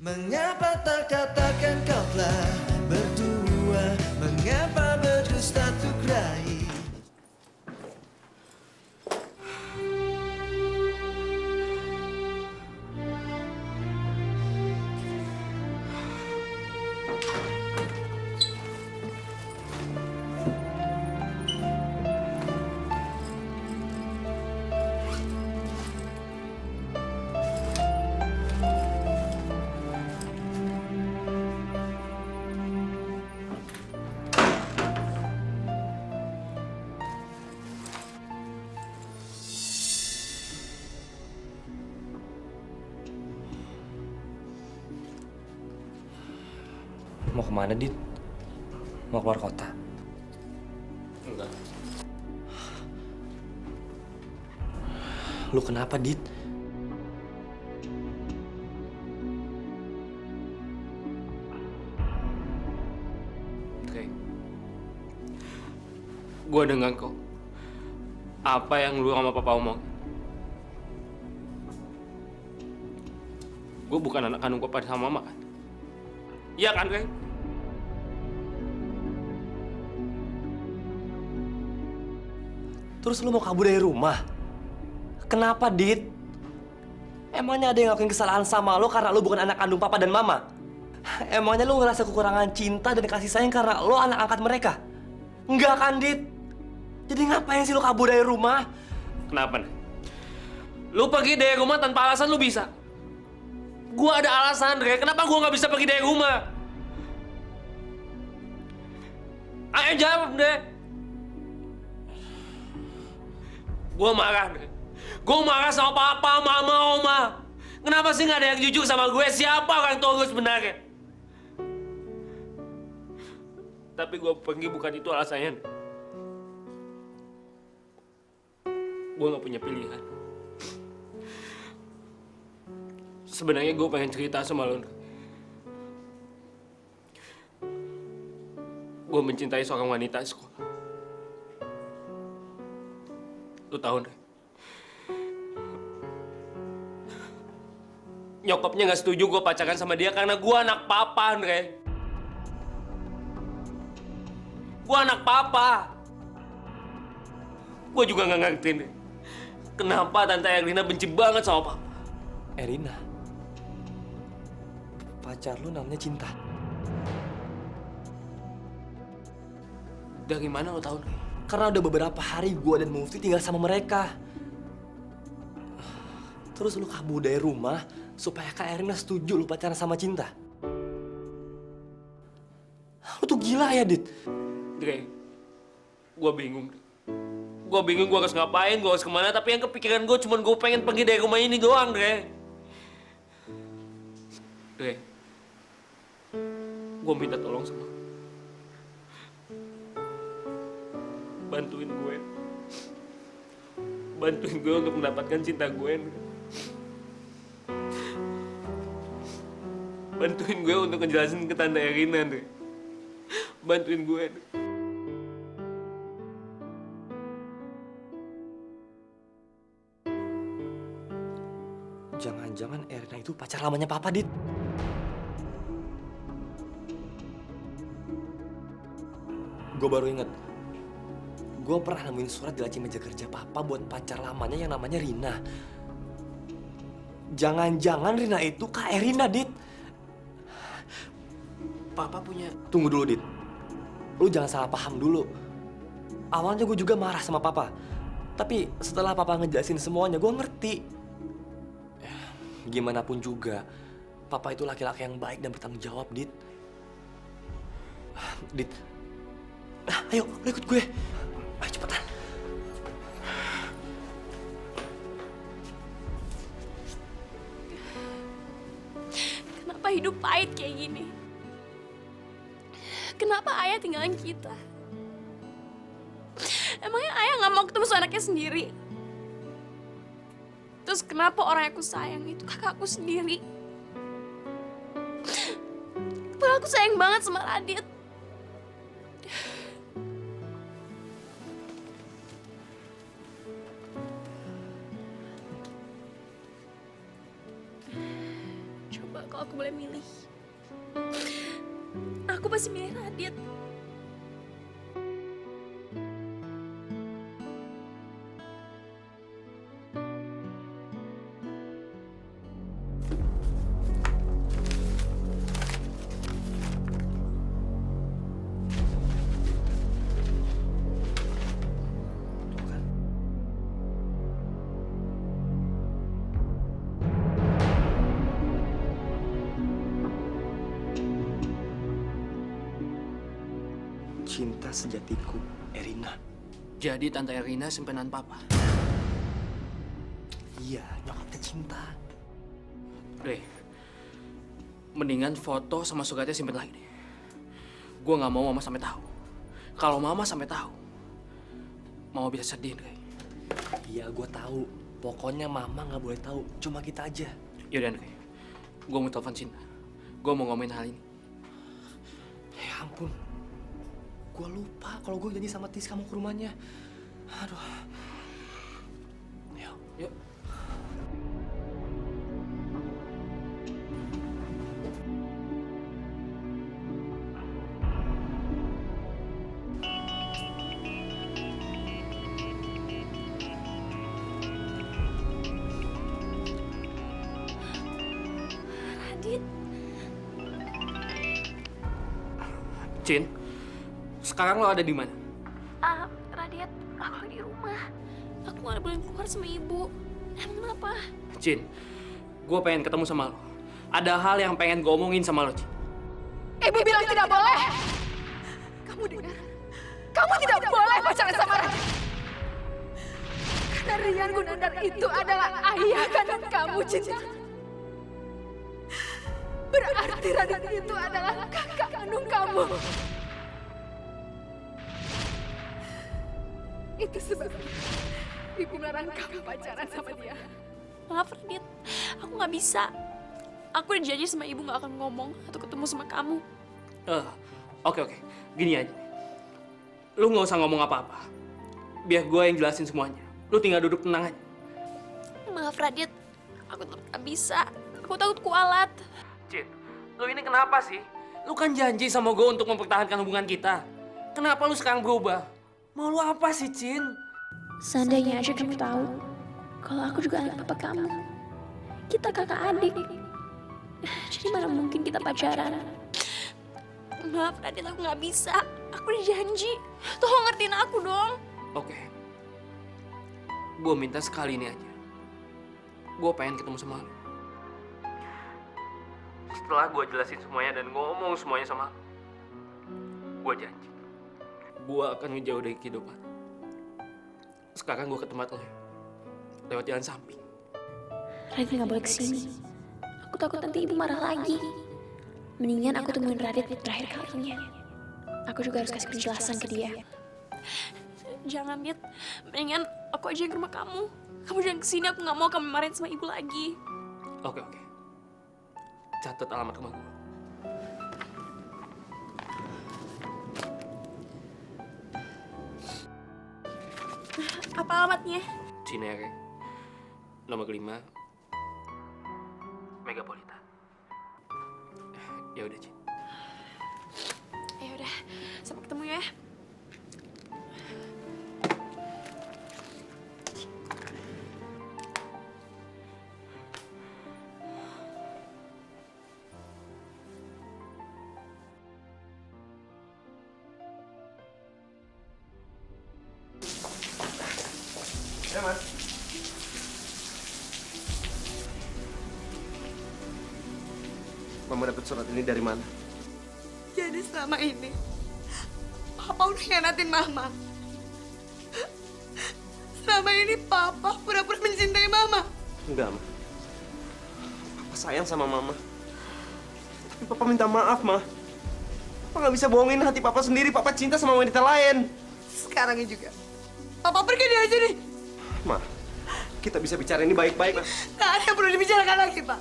Mengapa tak katakan kau telah berdua? Mengapa berdusta untuk raih? Mau kemana, Dit? Mau keluar kota? Enggak. Lu kenapa, Dit? Oke. Gua dengar kok. Apa yang lu sama papa omong? Gue bukan anak kandung papa sama mama kan? Iya kan, Rey? Terus lu mau kabur dari rumah? Kenapa, Dit? Emangnya ada yang ngelakuin kesalahan sama lo karena lo bukan anak kandung papa dan mama? Emangnya lo ngerasa kekurangan cinta dan kasih sayang karena lo anak angkat mereka? Enggak kan, Dit? Jadi ngapain sih lo kabur dari rumah? Kenapa, nih? Lu pergi dari rumah tanpa alasan lu bisa. Gua ada alasan, Rey. Kenapa gua nggak bisa pergi dari rumah? Ayo jawab deh. Gua marah, Rey. Gua marah sama papa, mama, oma. Kenapa sih nggak ada yang jujur sama gue? Siapa orang tua gue sebenarnya? Tapi gua pergi bukan itu alasannya. Gue gak punya pilihan. Sebenarnya gue pengen cerita sama lo. Gue mencintai seorang wanita di sekolah. Lo tahu, Andre? Nyokapnya gak setuju gue pacaran sama dia karena gue anak papa, Andre. Gue anak papa. Gue juga gak ngerti, Andre. Kenapa Tante Erina benci banget sama papa? Erina? Pacar lu namanya Cinta? Dari mana lo tahu, Andre? Karena udah beberapa hari gue dan Mufti tinggal sama mereka. Terus lu kabur dari rumah supaya Kak Erina setuju lu pacaran sama Cinta. Lu tuh gila ya, Dit? Dre, gue bingung. Gue bingung gue harus ngapain, gue harus kemana. Tapi yang kepikiran gue cuma gue pengen pergi dari rumah ini doang, Dre. Dre, gue minta tolong sama lu. Bantuin gue. Bantuin gue untuk mendapatkan cinta gue, Dre. Bantuin gue untuk ngejelasin ke Tante Erina, Dre. Bantuin gue, Dre. Jangan-jangan Erina itu pacar lamanya Papa, Dit. Gue baru inget. Gue pernah nemuin surat di laci meja kerja Papa buat pacar lamanya yang namanya Rina. Jangan-jangan Rina itu Kak Erina, Dit. Papa punya... Tunggu dulu, Dit. Lu jangan salah paham dulu. Awalnya gue juga marah sama Papa. Tapi setelah Papa ngejelasin semuanya, gue ngerti. Gimana pun juga, Papa itu laki-laki yang baik dan bertanggung jawab, Dit. Dit, ayo, lu ikut gue. Ayo cepetan. Kenapa hidup pahit kayak gini? Kenapa ayah tinggalin kita? Emangnya ayah nggak mau ketemu sama anaknya sendiri? Terus kenapa orang yang aku sayang itu kakak aku sendiri? Padahal aku sayang banget sama Radit. Coba kalau aku boleh milih, aku pasti milih Radit. Cinta sejatiku, Erina. Jadi Tante Erina simpenan Papa? Iya, nyokapnya Cinta. Dre, mendingan foto sama suratnya simpen lagi deh. Gue nggak mau mama sampai tahu. Kalau mama sampai tahu, mama bisa sedih, Andre. Iya, gue tahu. Pokoknya mama nggak boleh tahu. Cuma kita aja. Yaudah, Andre. Gue mau telepon Cinta. Gue mau ngomongin hal ini. Ya ampun. Gue lupa kalau gue janji sama Tis kamu ke rumahnya. Aduh. Yuk. Radit. Cin, sekarang lo ada di mana? Radit, aku di rumah. Aku nggak boleh keluar sama ibu. Emang kenapa? Cin, gue pengen ketemu sama lo. Ada hal yang pengen gue omongin sama lo, Cin. Ibu bilang tidak boleh. Kamu dengar? Kamu tidak boleh pacaran sama Radit. Karena Rian Gunandar itu adalah ayah kandung kamu, Cinta. Berarti Radit itu adalah kakak kandung kamu. Itu sebabnya ibu melarang kamu pacaran sama dia. Maaf Radit, aku nggak bisa. Aku udah janji sama ibu nggak akan ngomong atau ketemu sama kamu. Oke. Gini aja. Lu nggak usah ngomong apa-apa. Biar gue yang jelasin semuanya. Lu tinggal duduk tenang aja. Maaf Radit, aku tetap nggak bisa. Aku takut kualat. Cin, lu ini kenapa sih? Lu kan janji sama gue untuk mempertahankan hubungan kita. Kenapa lu sekarang berubah? Mau lu apa sih, Cin? Seandainya aja kamu tahu kalau aku juga anak papa kamu. Kita kakak adik. Jadi mana mungkin kita pacaran? Maaf Radit, aku nggak bisa. Aku udah janji. Tolong ngertiin aku dong. Oke. Gue minta sekali ini aja. Gue pengen ketemu sama lu. Setelah gue jelasin semuanya dan ngomong semuanya sama lu, gue janji. Gue akan menjauh dari kehidupan. Sekarang gue ke tempat lo. Lewat jalan samping. Radit nggak boleh kesini. Aku takut nanti ibu marah lagi. Mendingan aku temuin Radit terakhir kalinya. Aku juga harus kasih penjelasan ke dia. Jangan, Dit. Mendingan aku aja yang ke rumah kamu. Kamu jangan kesini, aku nggak mau kamu marahin sama ibu lagi. Oke. Catat alamat rumah gue. Apa alamatnya? Cinere, nomor 5, Megapolitan. Ya udah, Cin. Ya udah, sampai ketemu ya. Ya, Mas. Mama dapat surat ini dari mana? Jadi selama ini, Papa udah hianatin Mama. Selama ini Papa pura-pura mencintai Mama. Enggak, Ma. Papa sayang sama Mama. Tapi Papa minta maaf, Ma. Papa nggak bisa bohongin hati Papa sendiri. Papa cinta sama wanita lain. Sekarang juga. Papa pergi dari sini. Ma, kita bisa bicara ini baik-baik, Ma. Nggak ada yang perlu dibicarakan lagi, Pak.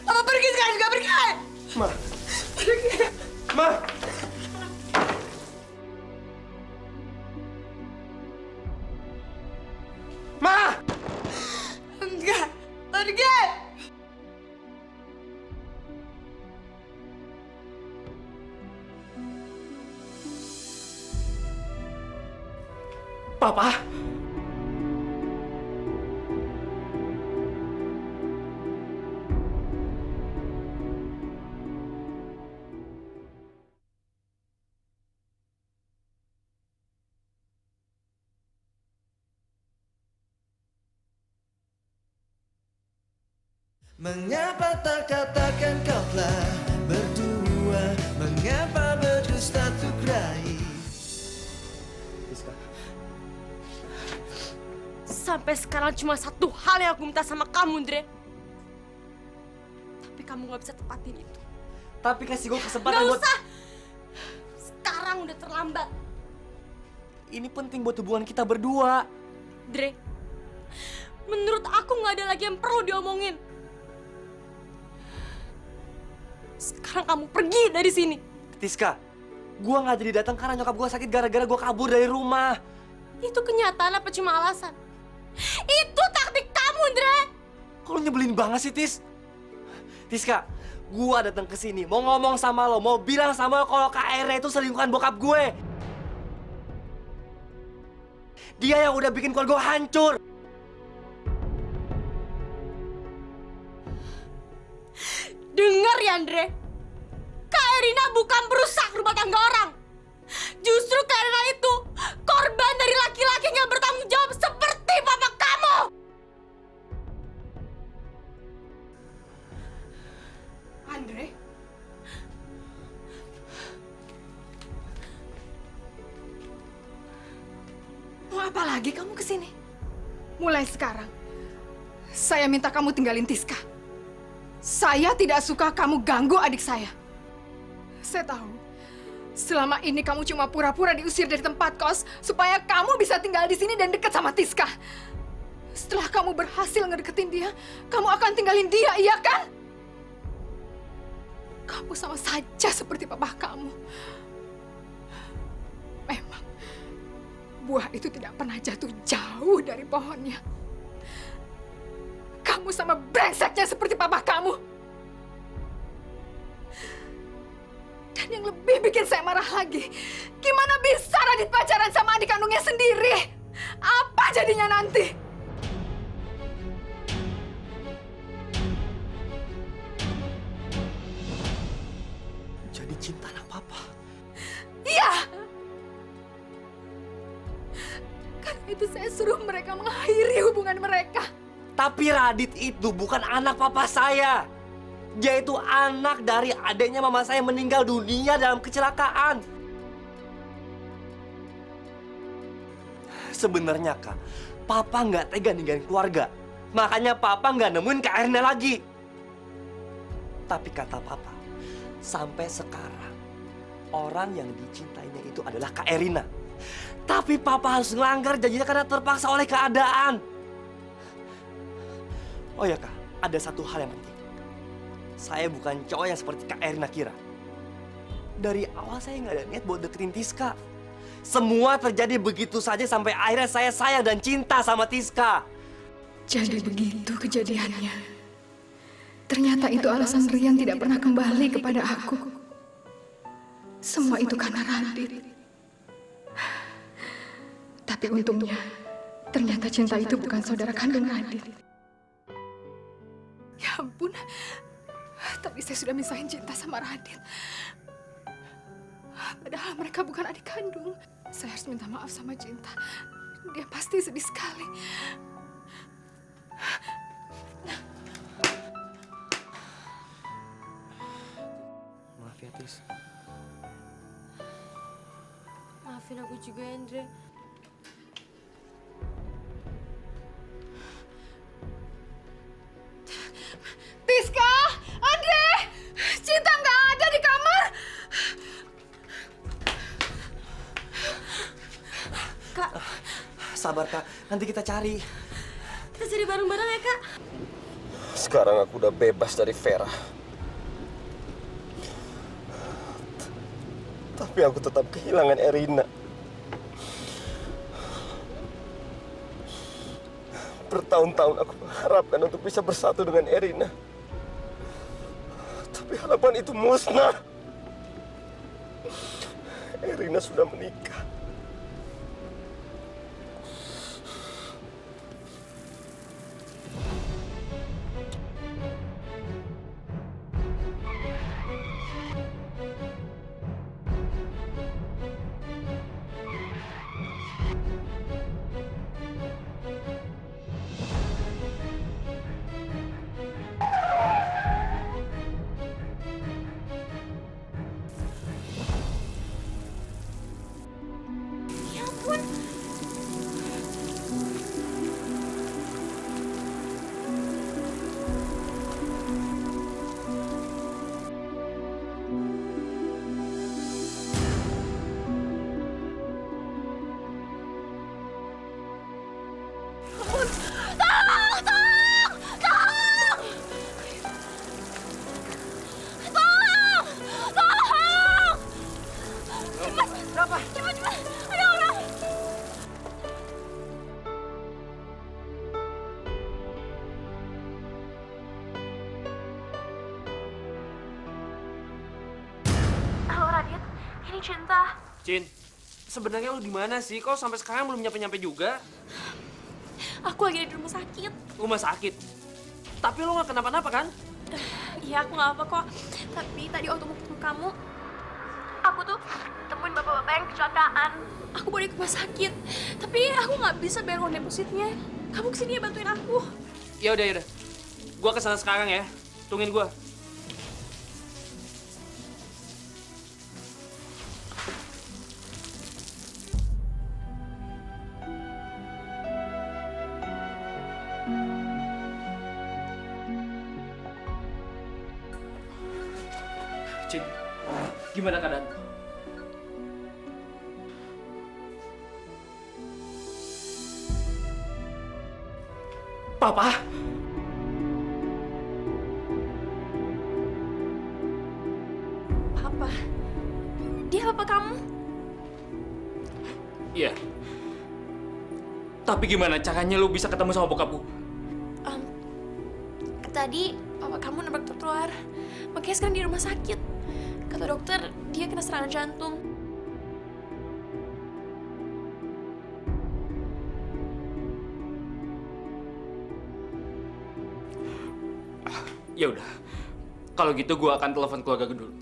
Papa pergi sekarang juga, pergi! Ma. Pergi. Ma. Ma! Enggak, pergi! Papa! Mengapa tak katakan kau telah berdua? Mengapa berdusta untuk raih? Sampai sekarang cuma satu hal yang aku minta sama kamu, Andre. Tapi kamu gak bisa tepatin itu. Tapi kasih gue kesempatan Gak buat... usah! sekarang udah terlambat. Ini penting buat hubungan kita berdua. Dre, menurut aku nggak ada lagi yang perlu diomongin. Sekarang kamu pergi dari sini. Tiska, gua nggak jadi datang karena nyokap gua sakit gara-gara gua kabur dari rumah. Itu kenyataan apa cuma alasan? Itu taktik kamu, Dre. Kok lu nyebelin banget sih, Tis? Tiska, gua datang ke sini mau ngomong sama lo, mau bilang sama lo kalau Kak Erina itu selingkuhan bokap gue. Dia yang udah bikin keluarga gue hancur. Dengar ya, Andre. Kak Erina bukan perusak rumah tangga orang. Justru Kak Erina itu korban dari laki-laki yang bertanggung jawab seperti papa kamu. Andre? Mau apa lagi kamu kesini? Mulai sekarang, saya minta kamu tinggalin Tiska. Saya tidak suka kamu ganggu adik saya. Saya tahu, selama ini kamu cuma pura-pura diusir dari tempat kos supaya kamu bisa tinggal di sini dan dekat sama Tiska. Setelah kamu berhasil ngedeketin dia, kamu akan tinggalin dia, iya kan? Kamu sama saja seperti papa kamu. Memang, buah itu tidak pernah jatuh jauh dari pohonnya. Kamu sama brengseknya seperti papa kamu. Dan yang lebih bikin saya marah lagi, gimana bisa Radit pacaran sama adik kandungnya sendiri? Apa jadinya nanti? Jadi cinta anak papa. Iya. Karena itu saya suruh mereka mengakhiri hubungan mereka. Tapi Radit itu bukan anak papa saya. Dia itu anak dari adiknya mama saya meninggal dunia dalam kecelakaan. Sebenarnya, Kak, papa nggak tega ninggalin keluarga. Makanya papa nggak nemuin Kak Erina lagi. Tapi kata papa, sampai sekarang orang yang dicintainya itu adalah Kak Erina. Tapi papa harus ngelanggar janjinya karena terpaksa oleh keadaan. Oh ya, Kak, ada satu hal yang penting. Saya bukan cowok yang seperti Kak Erina kira. Dari awal saya nggak ada niat buat deketin Tiska. Semua terjadi begitu saja sampai akhirnya saya sayang dan cinta sama Tiska. Jadi begitu kejadiannya. Ternyata itu alasan Rian tidak pernah kembali kepada aku. Semua itu karena Radit. Tapi untungnya, ternyata cinta itu bukan saudara kandung Radit. Ya ampun, tadi saya sudah misahin cinta sama Radit. Padahal mereka bukan adik kandung. Saya harus minta maaf sama Cinta. Dia pasti sedih sekali. Maaf ya, Tis. Maafin aku juga, Andre. Tiska! Andre! Cinta nggak ada di kamar! Kak, Sabar, Kak. Nanti kita cari. kita cari bareng-bareng ya, Kak. Sekarang aku udah bebas dari Vera. Tapi aku tetap kehilangan Erina. Bertahun-tahun aku mengharapkan untuk bisa bersatu dengan Erina. Tapi harapan itu musnah. Erina sudah menikah. Cinta. Cin, sebenarnya lu di mana sih? Kok sampai sekarang belum nyampe-nyampe juga? Aku lagi di rumah sakit. Rumah sakit? Tapi lu nggak kenapa-napa kan? Iya, aku nggak apa kok. Tapi tadi waktu mau ketemu kamu, aku tuh temuin bapak-bapak yang kecelakaan. Aku bawa dia ke rumah sakit. Tapi aku nggak bisa bayar uang depositnya. Kamu kesini ya bantuin aku. Ya udah. Gua kesana sekarang ya. Tungguin gua. Cin, gimana keadaan? Papa? Papa? Dia papa kamu? Iya. Tapi gimana caranya lu bisa ketemu sama bokap gua? Tadi papa kamu nabrak trotoar. Makanya sekarang di rumah sakit. Kata dokter, dia kena serangan jantung. Ya udah. Kalau gitu gua akan telepon keluarga gue dulu.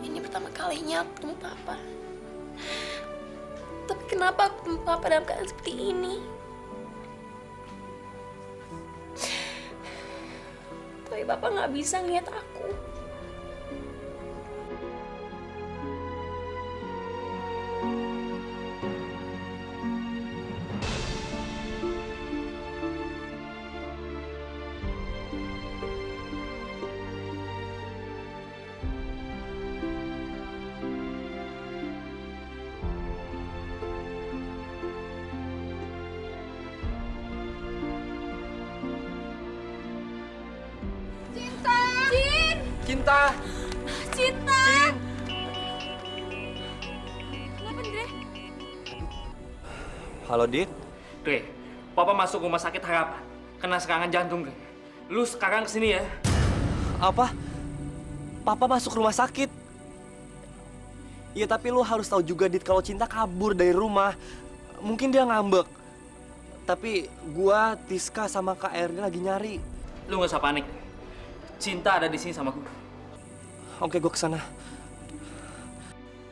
Ini pertama kalinya aku ketemu papa. Tapi kenapa aku ketemu papa dalam keadaan seperti ini? Tapi papa nggak bisa ngeliat aku. Cinta! Cinta! Kenapa, Dre? Halo, Dit. Dre, papa masuk rumah sakit Harapan. Kena serangan jantung, Dre. Lu sekarang kesini ya. Apa? Papa masuk rumah sakit? Iya, tapi lu harus tahu juga, Dit, kalau Cinta kabur dari rumah. Mungkin dia ngambek. Tapi gua, Tiska, sama Kak Erni lagi nyari. Lu nggak usah panik. Cinta ada di sini sama gue. Oke, gua kesana.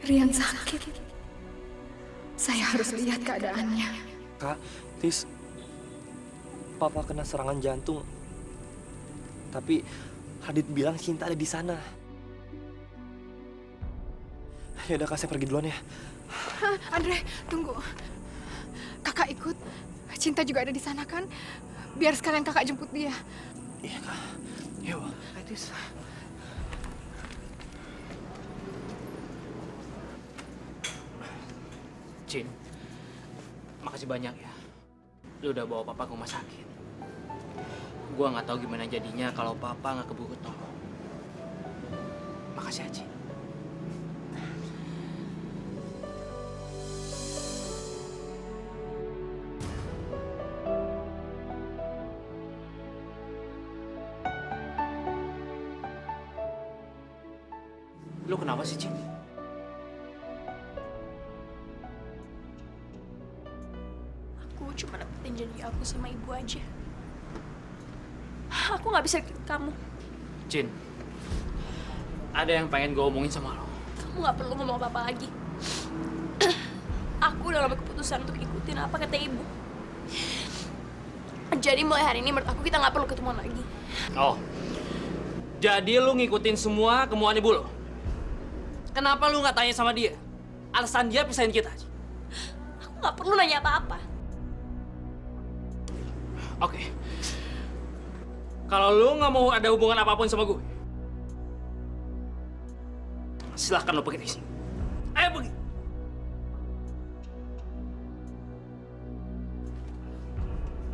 Rian sakit. Saya harus lihat keadaannya. Kak, Tis, Papa kena serangan jantung. Tapi Hadid bilang Cinta ada di sana. Ya udah, Kak, saya pergi duluan ya. Andre, tunggu. Kakak ikut. Cinta juga ada di sana kan? Biar sekalian kakak jemput dia. Iya, Kak. Yuk, Tis. Cin, makasih banyak ya. Lu udah bawa papa ke rumah sakit. Gua nggak tahu gimana jadinya kalau papa nggak keburu tolong. Makasih ya, Cin. Lu kenapa sih, Cin? Aku cuma dapetin janji aku sama ibu aja. Aku nggak bisa ikut kamu. Cin, ada yang pengen gue omongin sama lo. Kamu nggak perlu ngomong apa-apa lagi. Aku udah ngambil keputusan untuk ikutin apa kata ibu. Jadi mulai hari ini menurut aku kita nggak perlu ketemuan lagi. Oh, jadi lu ngikutin semua kemauan ibu lo? Kenapa lu nggak tanya sama dia? Alasan dia pisahin kita. Aku nggak perlu nanya apa-apa. Oke. Kalau lu nggak mau ada hubungan apapun sama gue, silahkan lu pergi dari sini. Ayo pergi.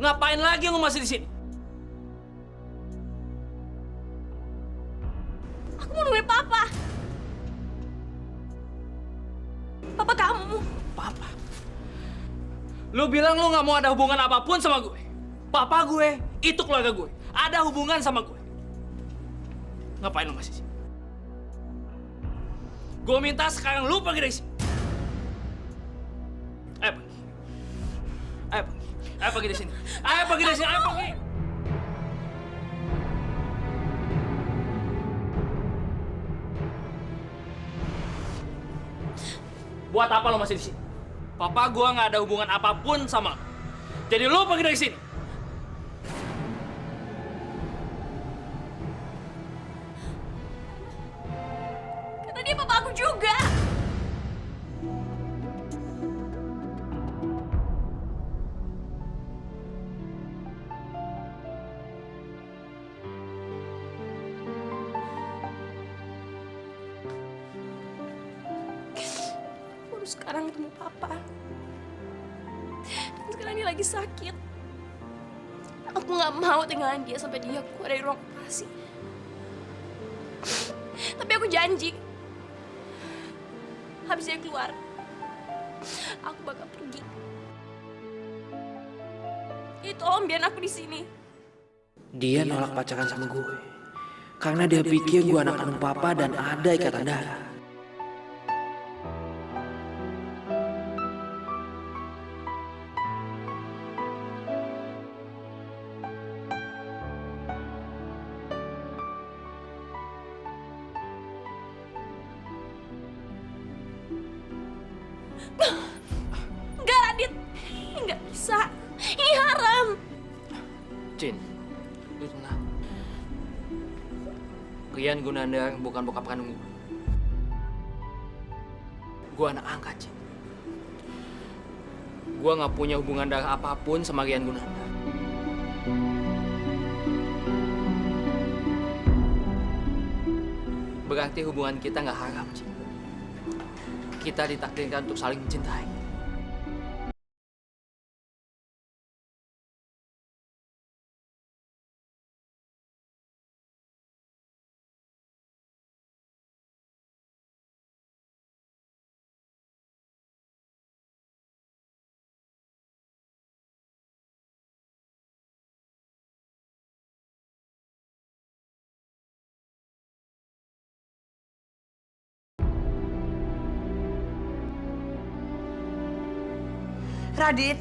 Ngapain lagi lu masih di sini? gue Papa. Papa kamu. Papa? Lu bilang lu nggak mau ada hubungan apapun sama gue. Papa gue, itu keluarga gue. Ada hubungan sama gue. Ngapain lu masih sini? Gue minta sekarang lu pergi dari sini. Ayo pergi. Ayo pergi. Ayo pergi dari sini. Ayo pergi dari sini. Ayo pergi. Buat apa lo masih di sini? Papa gua nggak ada hubungan apapun sama lo. Jadi lo pergi dari sini. Kata dia papa aku juga. Baru sekarang ketemu papa. Dan sekarang dia lagi sakit. Aku nggak mau tinggalin dia sampai dia keluar dari ruang operasi. Tapi aku janji, habis dia keluar, aku bakal pergi. Jadi tolong biarin aku di sini. Dia nolak pacaran sama gue karena dia pikir gue anak kandung papa dan ada ikatan darah. Enggak, Radit. Ini nggak bisa. Ini haram. Cin, lu tenang. Rian Gunandar bukan bokap kandung gue. Gue anak angkat, Cin. Gue nggak punya hubungan darah apapun sama Rian Gunandar. Berarti hubungan kita nggak haram, Cin. Kita ditakdirkan untuk saling mencintai. Radit.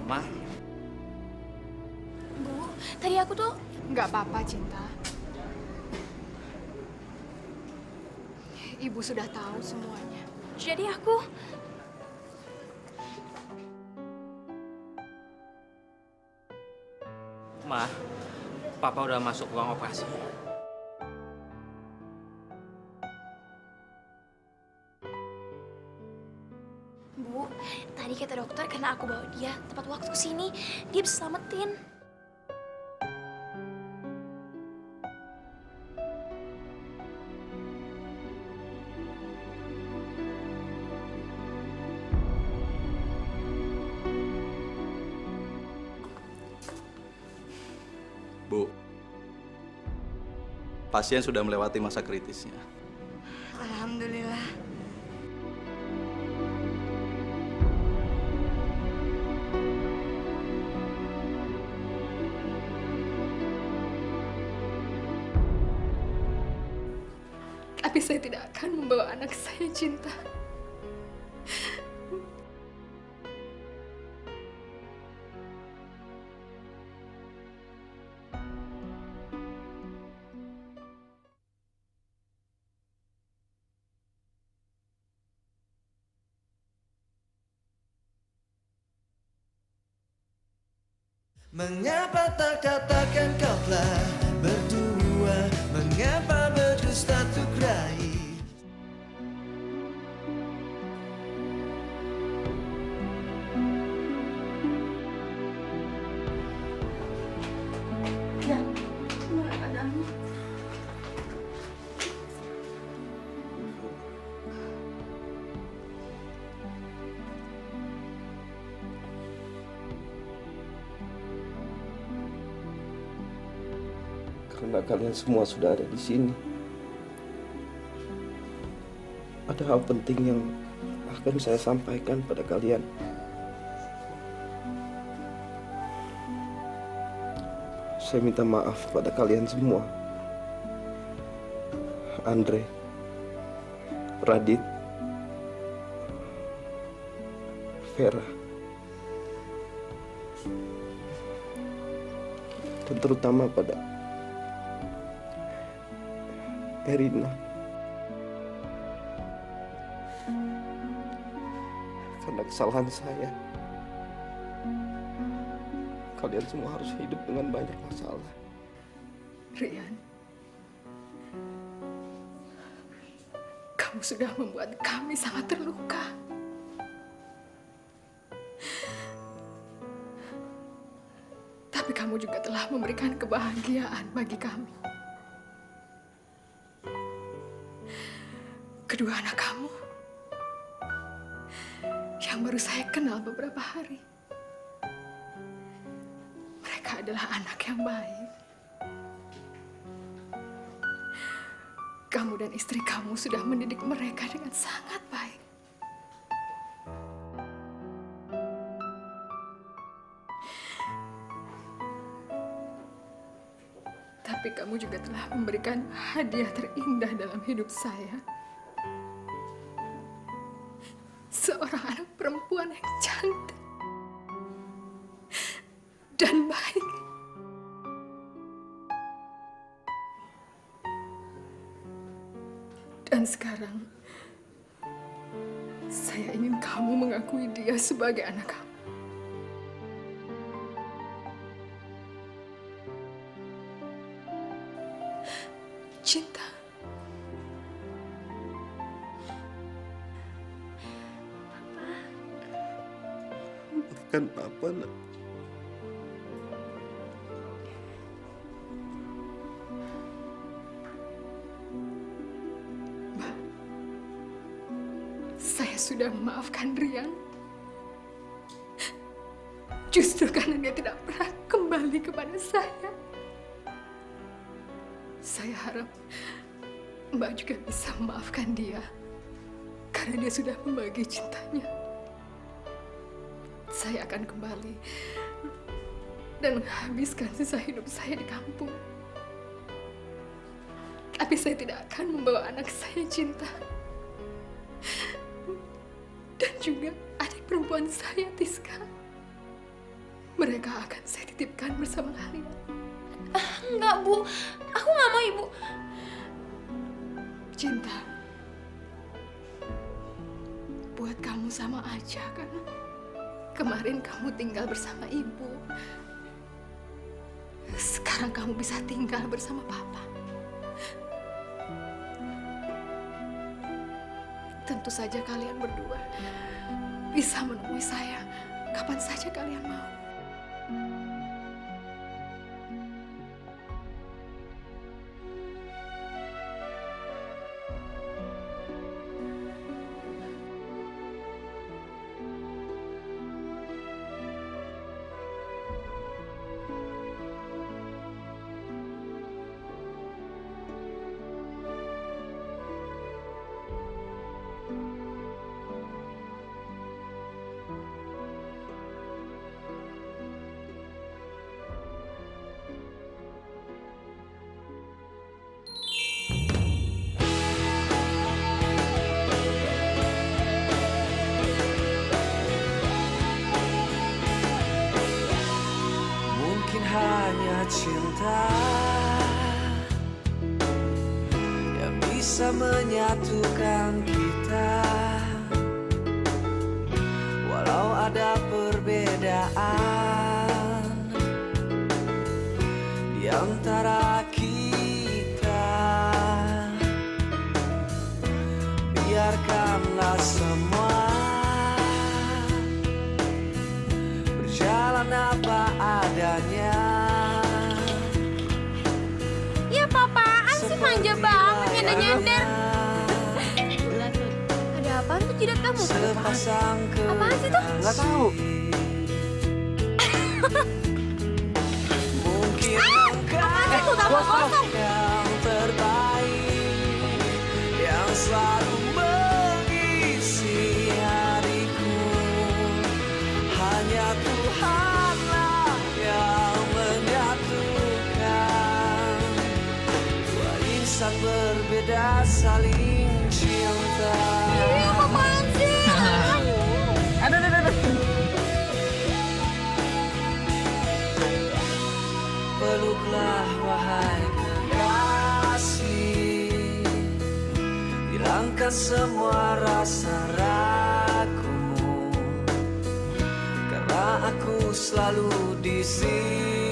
Ma, Bu, tadi aku tuh Nggak apa-apa, Cinta. Ibu sudah tahu semuanya. jadi aku Ma, Papa udah masuk ruang operasi. Bu, tadi kata dokter karena aku bawa dia tepat waktu kesini, dia bisa selamatin. Bu, pasien sudah melewati masa kritisnya. Alhamdulillah. Tapi saya tidak akan membawa anak saya, Cinta. Mengapa tak katakan kau telah berdua? Mengapa berdusta untuk raih? Ya, gimana keadaanmu? Karena kalian semua sudah ada di sini. Ada hal penting yang akan saya sampaikan pada kalian. Saya minta maaf pada kalian semua. Andre, Radit, Vera, dan terutama pada Erina. Karena kesalahan saya, kalian semua harus hidup dengan banyak masalah. Rian, kamu sudah membuat kami sangat terluka. Tapi kamu juga telah memberikan kebahagiaan bagi kami. Kedua anak kamu yang baru saya kenal beberapa hari. Mereka adalah anak yang baik. Kamu dan istri kamu sudah mendidik mereka dengan sangat baik. Tapi kamu juga telah memberikan hadiah terindah dalam hidup saya. Seorang anak perempuan yang cantik dan baik. Dan sekarang, saya ingin kamu mengakui dia sebagai anak kamu. Cinta. Maafkan Papa, nak. Saya sudah memaafkan Rian. Justru karena dia tidak pernah kembali kepada saya. Saya harap Mbak juga bisa memaafkan dia. Karena dia sudah membagi cintanya. Saya akan kembali dan menghabiskan sisa hidup saya di kampung. Tapi saya tidak akan membawa anak saya Cinta. Dan juga adik perempuan saya, Tiska. Mereka akan saya titipkan bersama kalian. Enggak, Bu. Aku nggak mau, Ibu. Cinta, buat kamu sama aja kan? Kemarin kamu tinggal bersama ibu. Sekarang kamu bisa tinggal bersama papa. Tentu saja kalian berdua bisa menemui saya kapan saja kalian mau. Hanya cinta yang bisa menyatukan kita, walau ada perbedaan di antara kita. Biarkanlah semua berjalan apa adanya. Ya papaan sih, manja banget nyender-nyender. Ada apaan tuh jidat kamu? Apaan sih tuh? Nggak tahu. Mungkin apaan sih tuh? tambah kosong. Yang terbaik yang selalu mengisi hariku, hanya Tuhanlah yang menyatukan dua insan berbeda saling cinta. Apaan sih? Aduh. Peluklah wahai kekasih, hilangkan semua rasa ragumu, karena aku selalu di sini.